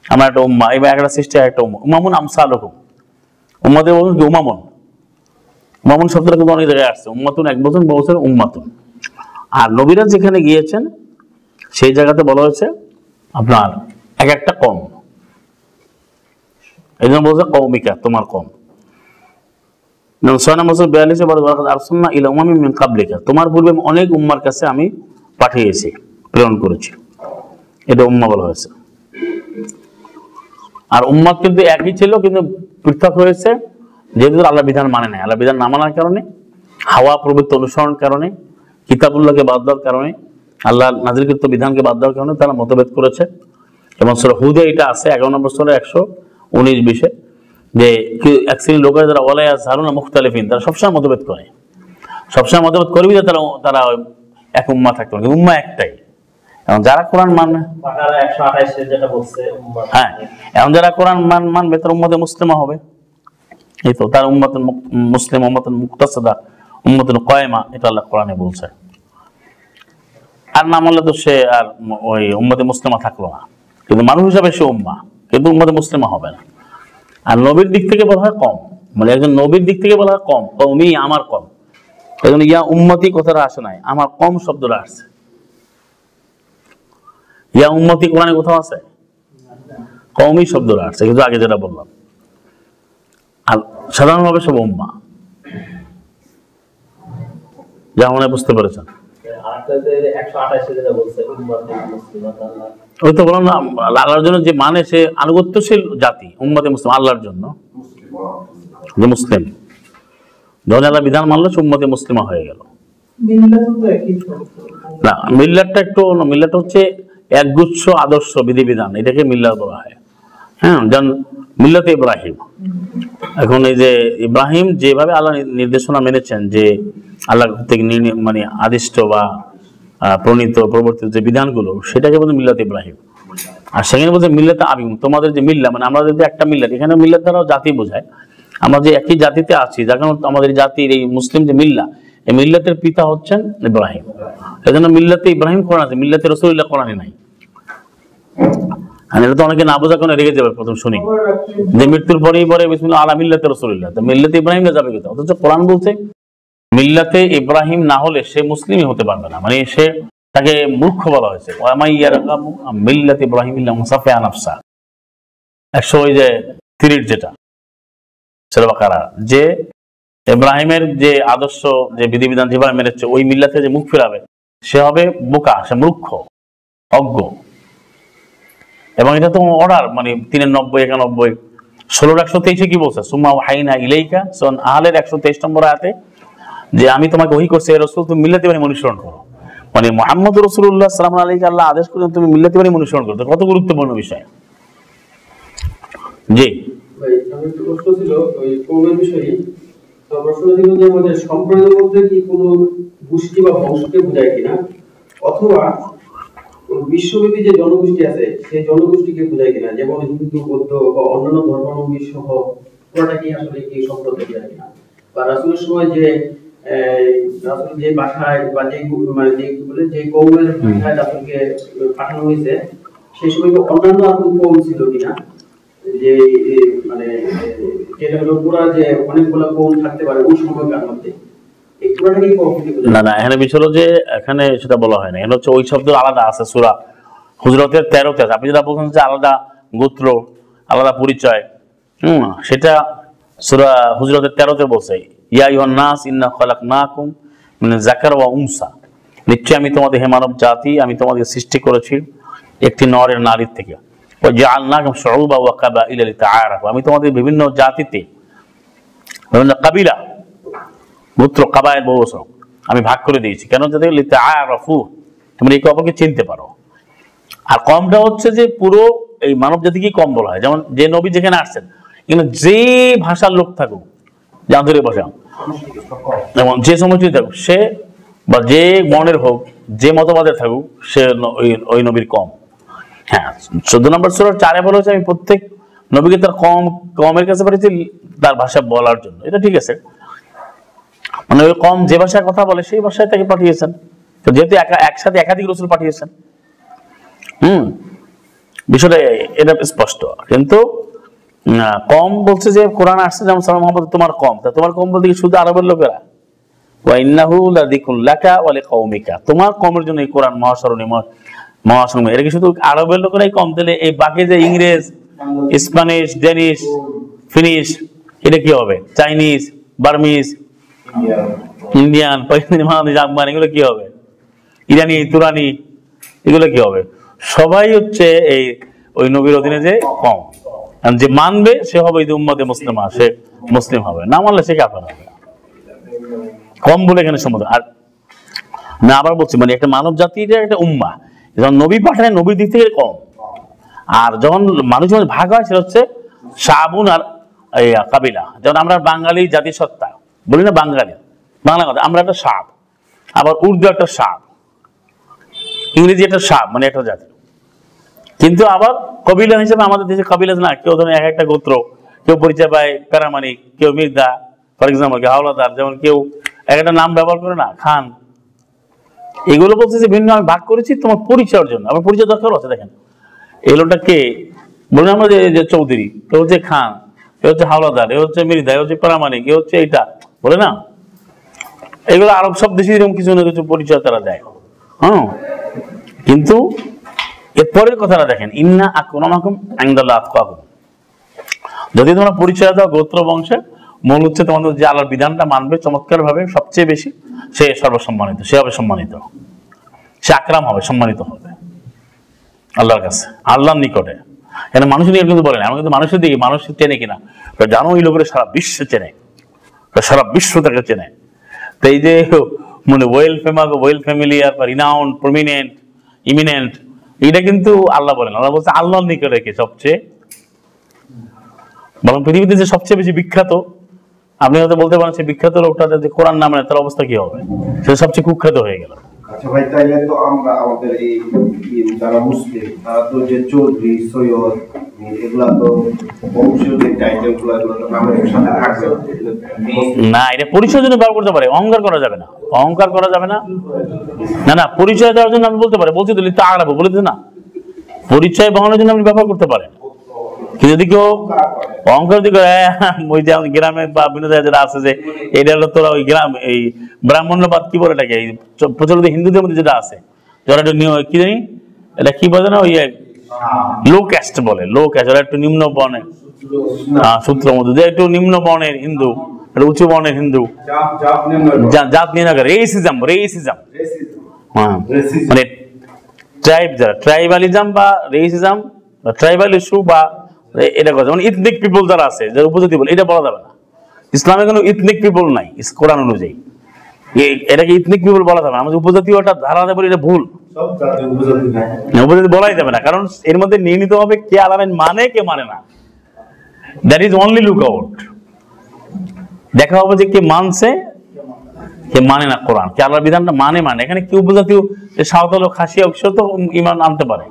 আমরা একটা উম্মাহ, এবার একটা সৃষ্টি একটা উম্মাহ। উমামুন আমসালুকুম, উম্মাদের বলুন কি উমামুন, উমামুন শব্দটা কিন্তু অনেক জায়গায় আসছে, উম্মাতুন এক বছর বলছেন উম্মাতুন। আর নবীরা যেখানে গিয়েছেন সেই জায়গাতে বলা হয়েছে আপনার এক একটা কম, এই জন্য বলছে কওমিকা, তোমার কম। 6 নম্বর 42 বলে আরসালনা ইলা উমামিন মিন ক্বাবলিকা, তোমার পূর্বে অনেক উম্মার কাছে আমি পাঠিয়েছি, প্রেরণ করেছি, এটা উম্মাহ বলা হয়েছে। আর উম্মাত কিন্তু একই ছিল, কিন্তু পৃথক হয়েছে যেহেতু আল্লাহ বিধান মানে নাই। আল্লাহ বিধান না মানার কারণে, হাওয়া প্রবৃত্তি অনুসরণের কারণে, কিতাবুল্লাহকে বাদ দেওয়ার কারণে, আল্লাহ নাযিলকৃত বিধানকে বাদ দেওয়ার কারণে তারা মতভেদ করেছে। এবং সূরা হুদে এটা আছে 11 নম্বর সূরা 119-20 যে এক শ্রেণীর লোকেরা যারা ওয়ালা ইয়াজহারুনা মুখতালিফিন, তারা সবসময় মতভেদ করে, সবসময় মতভেদ করবি যে তারা এক উম্মাহ থাকতে পারে, উম্মাহ একটাই। এবং যারা কোরআন মানে, বাকারা 128 যেটা বলছে উম্মাহ, হ্যাঁ, এখন যারা কোরআন মানবে তার উম্মতে মুসলিমা হবে, এই তো তার উম্মতুল মুসলিম, উম্মতুল মুক্তাসাদা, উম্মতুল কায়েমা, এটা আল্লাহ কোরআনে বলছে। আর না মানলে তো সে আর ওই উম্মতে মুসলিমা থাকলো না, কিন্তু মানুষ হিসাবে সে উম্মাহ, কিন্তু উম্মতে মুসলিমা হবে না। আর নবীর দিক থেকে বলা হয় কম, মানে একজন নবীর দিক থেকে বলা হয় কম, কওমি আমার কম। এই জন্য ইয়া উম্মতি কথাটা আসে নাই, আমার কম শব্দটা আসছে। ইয়া উম্মতি কোরআনে কোথাও আছে? কওমি শব্দটা আসছে, কিন্তু আগে যেটা বললাম। আর সাধারণভাবে সব উম্মাহ, যা মনে বুঝতে পেরেছেন। ওই তো বললাম না, আল্লাহর জন্য যে মানে সে আনুগত্যশীল জাতি, উম্মতে মুসলিম, আল্লাহর জন্য যে মুসলিম, যখন আল্লাহ বিধান মানলো সে উম্মতে মুসলিমা হয়ে গেল। না, মিল্লাতটা একটু, মিল্লাত হচ্ছে একগুচ্ছ আদর্শ বিধিবিধান, এটাকে মিল্লাত বলা হয়। হ্যাঁ, যেমন মিল্লাতে ইব্রাহিম, এখন এই যে ইব্রাহিম যেভাবে আল্লাহ নির্দেশনা মেনেছেন, যে আল্লাহ থেকে মানে আদিষ্ট বা প্রণীত প্রবর্তিত যে বিধানগুলো, সেটাকে বলতে মিল্লাতে ইব্রাহিম। আর সেখানে বলছে মিল্লাতে আবিম, তোমাদের যে মিল্লা, মানে আমরা যদি একটা মিল্লাত, এখানে মিল্লাত দ্বারাও জাতি বোঝায়, আমরা যে একই জাতিতে আছি, যার কারণে আমাদের জাতির এই মুসলিম যে মিল্লা, এই মিল্লাতের পিতা হচ্ছেন ইব্রাহিম। এই জন্য মিল্লাতে ইব্রাহিম কোরআন আছে, মিল্লাতে রাসূলুল্লাহ কোরআনে নাই। আর এটা তো অনেকে না বোঝা কোনো রেগে যাবে প্রথম শুনি, যে মৃত্যুর পরেই পরে বিসমিল্লাহ আলা মিল্লাতে রাসূলুল্লাহ, তো মিল্লাতে ইব্রাহিম যাবে কোথাও? অথচ কোরআন বলছে মিল্লাতে ইব্রাহিম না হলে সে মুসলিমই হতে পারবে না, মানে সে, তাকে মূর্খ বলা হয়েছে। মিল্লাতে ইব্রাহিম ইল্লা মুসাফিয়া নাফসা, 130 যেটা সূরা বাকারা, যে ইব্রাহিমের যে আদর্শ, যে বিধিবিধান যেভাবে মেনেছে, ওই মিল্লাতে যে মুখ ফিরাবে সে হবে বোকা, সে মূর্খ, অজ্ঞ। এবং এটা তো অর্ডার, মানে 3 90 91 16 123 কি বলছে? সুম্মা ওয়াহাইনা ইলাইকা, সূরা আহলের 123 নম্বর আয়াতে, যে আমি তোমাকে ওহী করছি হে রাসূল, তুমি মিল্লাতে ইব্রাহিম অনুসরণ করো। মানে মুহাম্মদ রাসূলুল্লাহ সাল্লাল্লাহু আলাইহি আল্লাহ আদেশ করেন তুমি মিল্লাতে ইব্রাহিম অনুসরণ করো, কত গুরুত্বপূর্ণ বিষয়। জি ভাই, আমি একটু প্রশ্ন ছিল ওই কওমের বিষয়ে। তো প্রশ্ন ছিল যে আমাদের সম্প্রদায়ের মধ্যে কি কোনো গোষ্ঠী বা বংশকে বোঝায় কিনা, অথবা বিশ্বব্যাপী যে জনগোষ্ঠী আছে সেই জনগোষ্ঠীকে বোঝায় কিনা, যেমন হিন্দু, বৌদ্ধ বা অন্যান্য ধর্মাবলম্বী সহ পুরোটা কি আসলে কি সম্প্রদায় কিনা, বা রাসূলের সময় যে রাসূল যে ভাষায় বা যে মানে যে বলে যে কওমের ভাষায় রাসূলকে পাঠানো হয়েছে, সেই সময় অন্যান্য আর কোনো কওম ছিল কিনা, যে মানে যেটা হলো পুরা যে অনেকগুলো কওম থাকতে পারে ওই সময়কার মধ্যে, না না, এখানে বিষয় হলো যে এখানে সেটা বলা হয় না, এখানে হচ্ছে ওই শব্দ আলাদা আছে সূরা হুজরাতের 13-তে আছে। আপনি যেটা বলছেন যে আলাদা গোত্র, আলাদা পরিচয়, সেটা সূরা হুজরাতের 13-তে বলছে, ইয়া আইয়ুহান নাস ইন্না খালাকনাকুম মিন যাকার ওয়া উনসা, নিশ্চয় আমি তোমাদের হে মানব জাতি, আমি তোমাদের সৃষ্টি করেছি একটি নরের নারীর থেকে, ওয়া জাআলনাকুম শুউবা ওয়া কাবাইলা লিতাআরাফু, আমি তোমাদের বিভিন্ন জাতিতে, বিভিন্ন কাবিলা, গোত্র, কাবায়েল, বহুবচন আমি ভাগ করে দিয়েছি, কেন? যাতে লিতাআরাফু, তোমরা একে অপরকে চিনতে পারো। আর কমটা হচ্ছে যে পুরো এই মানব জাতিকে কম বলা হয়। যেমন যে নবী যেখানে আসছেন, কিন্তু যে ভাষার লোক থাকুক, যে আন্তরিক ভাষা, যেমন যে সমষ্টি থাকুক সে, বা যে মনের হোক, যে মতবাদের থাকুক, সে ওই নবীর কম। হ্যাঁ, 14 নম্বর সূরার 4-এ বলা হয়েছে আমি প্রত্যেক নবীকে তার কমের কাছে পাঠিয়েছে তার ভাষা বলার জন্য, এটা ঠিক আছে। মানে ওই কম যে ভাষায় কথা বলে সেই ভাষায় তাকে পাঠিয়েছেন, তো যেহেতু একসাথে একাধিক রাসূল পাঠিয়েছেন, বিষয়টা এটা স্পষ্ট। কিন্তু কম বলছে যে কোরআন আসছে যেমন সাল্লাল্লাহু আলাইহি ওয়াসাল্লাম তোমার কম, তা তোমার কম বলতে কি শুধু আরবের লোকেরা? ওয়া ইন্নাহু লাযিকুল লাকা ওয়া লিকাউমিকা, তোমার কমের জন্য এই কোরআন মহাস্মরণীয় মহাসংগ্রামী। এটা কি শুধু আরবের লোকেরাই কম? তাহলে এই বাকি যে ইংরেজ, স্প্যানিশ, ডেনিশ, ফিনিশ, এটা কি হবে? Chinese, Burmese, Indian, Pakistani, Bangladesh, Afghan, এগুলো কি হবে? ইরানি, তুরানি, এগুলো কি হবে? সবাই হচ্ছে এই ওই নবীর অধীনে যে কম, যে মানবে সে হবে এই উম্মতে মুসলিমা, সে মুসলিম হবে, না মানলে সে কাফের হবে। কম বলে এখানে সম্বোধন। আর না আবার বলছি, মানে একটা মানব জাতির একটা উম্মাহ, যখন নবী পাঠায় নবীর দিক থেকে কম, আর যখন মানুষ যখন ভাগ হয় সেটা হচ্ছে শাবুন আর কাবিলা। যেমন আমরা বাঙালি জাতিসত্তা বলি না, বাঙালি বাংলা কথা, আমরা একটা সাপ, আবার উর্দু একটা সাপ, ইংরেজি একটা সাপ, মানে একটা জাতি। কিন্তু আবার কবিলা হিসেবে আমাদের দেশে কবিলা না, কেউ ধরেন এক একটা গোত্র, কেউ পরিচয় পায় প্যারামানিক, কেউ মির্জা, ফর এক্সাম্পল হাওলাদার, যেমন কেউ এক একটা নাম ব্যবহার করে না, খান। এগুলো বলছে যে ভিন্ন আমি ভাগ করেছি তোমার পরিচয়ের জন্য, আমার পরিচয় দরকার আছে। দেখেন এই লোকটা কে বলি আমরা, যে চৌধুরী, এ হচ্ছে খান, এ হচ্ছে হাওলাদার, এ হচ্ছে মির্জা, এ হচ্ছে প্যারামানিক, এ হচ্ছে এইটা, বলে না? এগুলো আরব সব দেশে এরকম কিছু না কিছু পরিচয় তারা দেয়। কিন্তু এরপরের কথাটা দেখেন, ইন্না আকরামাকুম ইনদাল্লাহি আতকাকুম, যদি তোমরা পরিচয় দাও গোত্র বংশে, মূল হচ্ছে তোমাদের যে আল্লাহর বিধানটা মানবে চমৎকার ভাবে সবচেয়ে বেশি, সে সর্বসম্মানিত, সে হবে সম্মানিত, সে আকরাম হবে, সম্মানিত হবে আল্লাহর কাছে, আল্লাহর নিকটে। এখানে মানুষ নিয়ে কিন্তু বলে না, আমি কিন্তু মানুষের দিকে, মানুষ চেনে কিনা জানো, ওই লোকের সারা বিশ্ব চেনে, সারা বিশ্ব তাকে চেনে। তো এই যে মানে ওয়েল ফ্যামিলিয়ার বা রিনাউন্ড, প্রমিনেন্ট, ইমিনেন্ট, এটা কিন্তু আল্লাহ বলেন। আল্লাহ বলছে আল্লাহর নিকটে কে সবচেয়ে, বরং পৃথিবীতে যে সবচেয়ে বেশি বিখ্যাত, আপনি হয়তো বলতে পারেন সে বিখ্যাত লোকটা যে কোরআন না মানে তার অবস্থা কি হবে, সে সবচেয়ে কুখ্যাত হয়ে গেল। আচ্ছা ভাই, তাইলে তো আমরা আমাদের এই যারা মুসলিম তারা তো যে চৌধুরী, সৈয়দ, এগুলা তো বংশীয় যে টাইটেল গুলো, এগুলো তো নামের সাথে থাকবে না। এটা পরিচয়ের জন্য ব্যবহার করতে পারে, অহংকার করা যাবে না, অহংকার করা যাবে না। না না, পরিচয় দেওয়ার জন্য আমি বলতে পারি, বলছি তো লিতা আরাবো বলে দিতে না, পরিচয় বহনের জন্য আপনি ব্যবহার করতে পারেন। যদি কেউ অহংকার দিকে, ওই যে গ্রামে বা বিভিন্ন জায়গায় যেটা আছে যে এটা হলো তোরা ওই গ্রাম, এই ব্রাহ্মণ্যবাদ কি বলে এটাকে, প্রচলিত হিন্দুদের মধ্যে যেটা আছে, যারা একটু কি জানি এটা কি বলে না, ওই লো ক্যাস্ট বলে, লো ক্যাস্ট, ওরা একটু নিম্ন বর্ণের সূত্র মধ্যে, একটু নিম্ন বর্ণের হিন্দু, একটা উঁচু বর্ণের হিন্দু, জাত নিয়ে না, রেসিজম, হ্যাঁ, মানে ট্রাইব, যারা ট্রাইবালিজম বা রেসিজম বা ট্রাইবাল ইস্যু বা এটা কথা, মানে ইথনিক পিপল যারা আছে, যারা উপজাতি বলে, এটা বলা যাবে না। ইসলামে কোনো ইথনিক পিপল নাই কোরআন অনুযায়ী, এটাকে ইথনিক পিপল বলা যাবে না। আমাদের উপজাতি ওটা ধারা দেবো, এটা ভুল, উপজাতি বলাই যাবে না, কারণ এর মধ্যে নির্ণীত হবে কে আল্লাহ মানে কে মানে না। That is only look out, দেখা হবে যে কে মানছে কে মানে না কোরআন, কে আল্লাহর বিধানটা মানে। এখানে কি উপজাতি সাঁওতাল, খাসিয়া, সে তো ইমান আনতে পারে,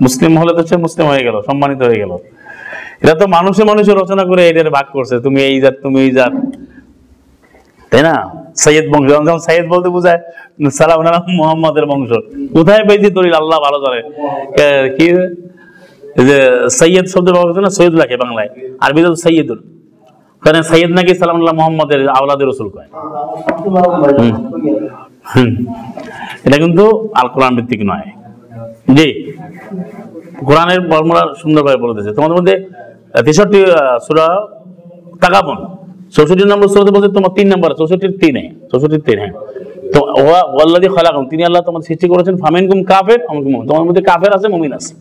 মুসলিম হলে তো সে মুসলিম হয়ে গেল, সম্মানিত হয়ে গেল। এটা তো মানুষে রচনা করে এদের ভাগ করছে, তুমি এই জাত, তুমি এই জাত, তাই না? সৈয়দ বংশ, যেমন সৈয়দ বলতে বোঝায় সালাম মোহাম্মদের বংশ, কোথায় পেয়েছি দলিল? আল্লাহ ভালো জানে। কি যে সৈয়দ শব্দ ব্যবহার করছে না, সৈয়দ লাগে বাংলায়, আরবি তো সৈয়দুল, কারণ সৈয়দ নাকি সালাম মোহাম্মদের আওলাদের রসুল কয়। এটা কিন্তু আল কোরআন ভিত্তিক নয়। জি, কোরআনের ফর্মুলা সুন্দরভাবে বলে দিয়েছে। তোমাদের মধ্যে 63 সূরা তাগাবুন 64 নম্বর সূরাতে বলছে, তোমার 3 নম্বর 64 হ্যাঁ, তো ওয়াল্লাযী খালাকাকুম, তিনি আল্লাহ তোমাদের সৃষ্টি করেছেন, ফামিনকুম কাফির, তোমার মধ্যে কাফের আছে, মুমিন আছে।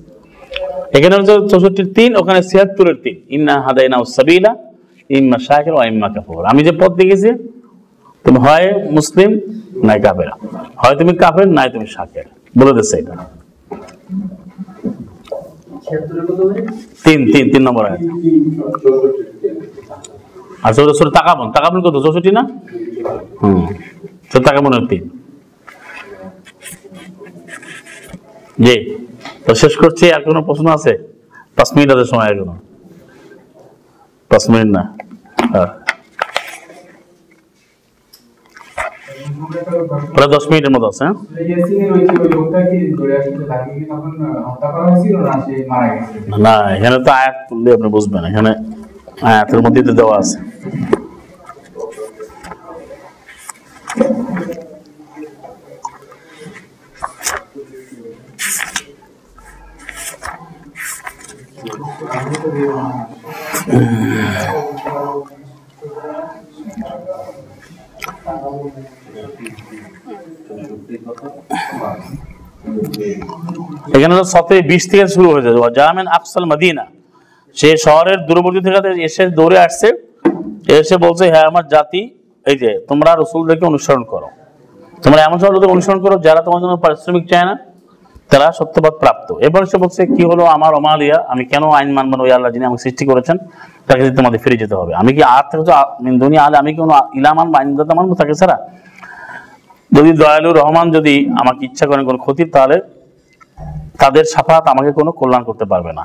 এখানে হচ্ছে 64, ওখানে 76 ইন্না হাদাইনাহুস সাবিলা ইম্মা শাকির ওয়া ইম্মা কাফুর। আমি যে পথ দেখেছি, তুমি হয় মুসলিম নাই কাফের, হয় তুমি কাফের নাই তুমি শাকির, বলে দিচ্ছে এটা। 3 নম্বর আয়াত। আর সূরা তাকাবুন কত? 64 না? সূরা তাকাবুনের 3। জি, তো শেষ করছি। আর কোনো প্রশ্ন আছে? 5 মিনিট আছে সময় এখনো। 5 মিনিট না, হ্যাঁ প্রায় 10 মিনিটের মতো আছে। না এখানে তো আয়াত তুললে আপনি বুঝবেন, এখানে আয়াতের মধ্যে তো দেওয়া আছে। এখানে 20 থেকে শুরু হয়েছে, জামিন আকসাল মদিনা, সে শহরের দূরবর্তী থেকে এসে দৌড়ে আসছে, এসে বলছে হ্যাঁ আমার জাতি, এই যে তোমরা রাসূলদেরকে অনুসরণ করো, তোমরা এমন সব লোকদের অনুসরণ করো যারা তোমার জন্য পারিশ্রমিক চায় না, তারা সত্যবাদ প্রাপ্ত। এরপর সে বলছে কি হলো আমার অমালিয়া, আমি কেন আইন মানব না, ওই আল্লাহ যিনি আমাকে সৃষ্টি করেছেন তাকে তোমাদের ফিরে যেতে হবে। আমি কি আর থেকে দুনিয়া আলে আমি কোনো ইলা মানবো, আইনদাতা মানবো তাকে ছাড়া? যদি দয়ালু রহমান যদি আমাকে ইচ্ছা করেন কোনো ক্ষতির, তাহলে তাদের সাফাত আমাকে কোনো কল্যাণ করতে পারবে না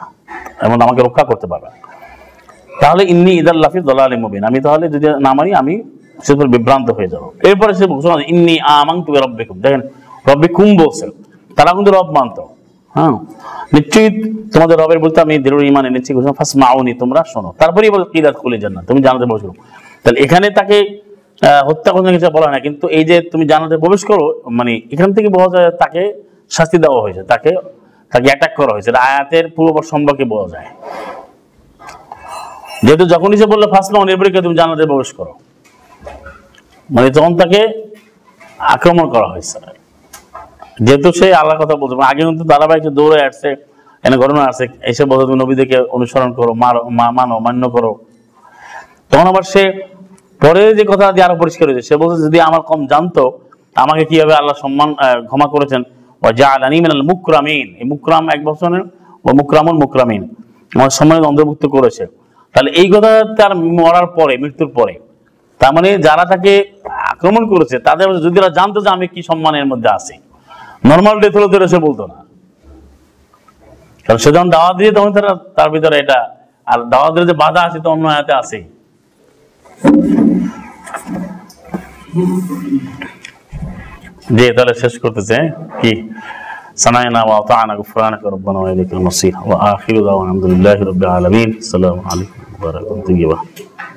এবং আমাকে রক্ষা করতে পারবে না। তাহলে ইন্নী ইদাল লাফি দালালিম মুবিন, আমি তাহলে যদি না মানি আমি সেরপর বিভ্রান্ত হয়ে যাবো। এরপরে সে বলছে ইন্নী আমানতু বিরাব্বিকুম, দেখেন রব্বিকুম বলছেন, তারা কিন্তু রব মানত। হ্যাঁ নিশ্চয়ই তোমাদের রবের বলতে আমি দৃঢ় ঈমান এনেছি, ফাসমাউনি তোমরা শোনো। তারপরেই বলে কিরাত খুলে জান্নাত, তুমি জান্নাতে প্রবেশ করো। তাহলে এখানে তাকে হত্যা করতে কিছু বলা না, কিন্তু এই যে তুমি জান্নাতে প্রবেশ করো, মানে এখান থেকে বোঝা যায় তাকে শাস্তি দেওয়া হয়েছে, তাকে অ্যাটাক করা হয়েছে, আয়াতের পূর্ববর্ষ সম্পর্কে বোঝা যায়। যেহেতু যখনই সে বললো ফাসমাউনি এরপরে তুমি জান্নাতে প্রবেশ করো, মানে তখন তাকে আক্রমণ করা হয়েছে। যেহেতু সে আল্লাহর কথা বলছে, আগে কিন্তু ধারাবাহিক দৌড়ে আসছে, এনে ঘটনা আসছে, এসে বলছে তুমি নবীদেরকে অনুসরণ করো, মানো, মান্য করো। তখন আবার সে পরে যে কথা দিয়ে আরো পরিষ্কার হয়েছে, সে বলছে যদি আমার কম জানতো আমাকে কিভাবে আল্লাহ সম্মান ক্ষমা করেছেন, জাআলানি মিনাল মুকরামিন, এই মুকরাম এক বছরের ও মুকরামুল মুকরামিন, আমার সম্মানিত অন্তর্ভুক্ত করেছে। তাহলে এই কথা তার মরার পরে, মৃত্যুর পরে, তার মানে যারা তাকে আক্রমণ করেছে তাদের যদি তারা জানতো যে আমি কি সম্মানের মধ্যে আছি, নর্মাল ডেথ হলো তো সে বলতো না, কারণ সে যখন দাওয়াত দিয়ে তখন তার ভিতরে এটা, আর দাওয়াতের যে বাধা আছে তো অন্য আয়াতে আছে। জি তাহলে শেষ করতেছে কি সানাইনা ওয়া আতা'না গুফরানাকা রব্বানা ওয়া ইলাইকাল মাসির ওয়া আখিরু দাওয়ানা আলহামদুলিল্লাহি রাব্বিল আলামিন। আসসালামু আলাইকুম ওয়া রাহমাতুল্লাহি ওয়া বারাকাতুহু।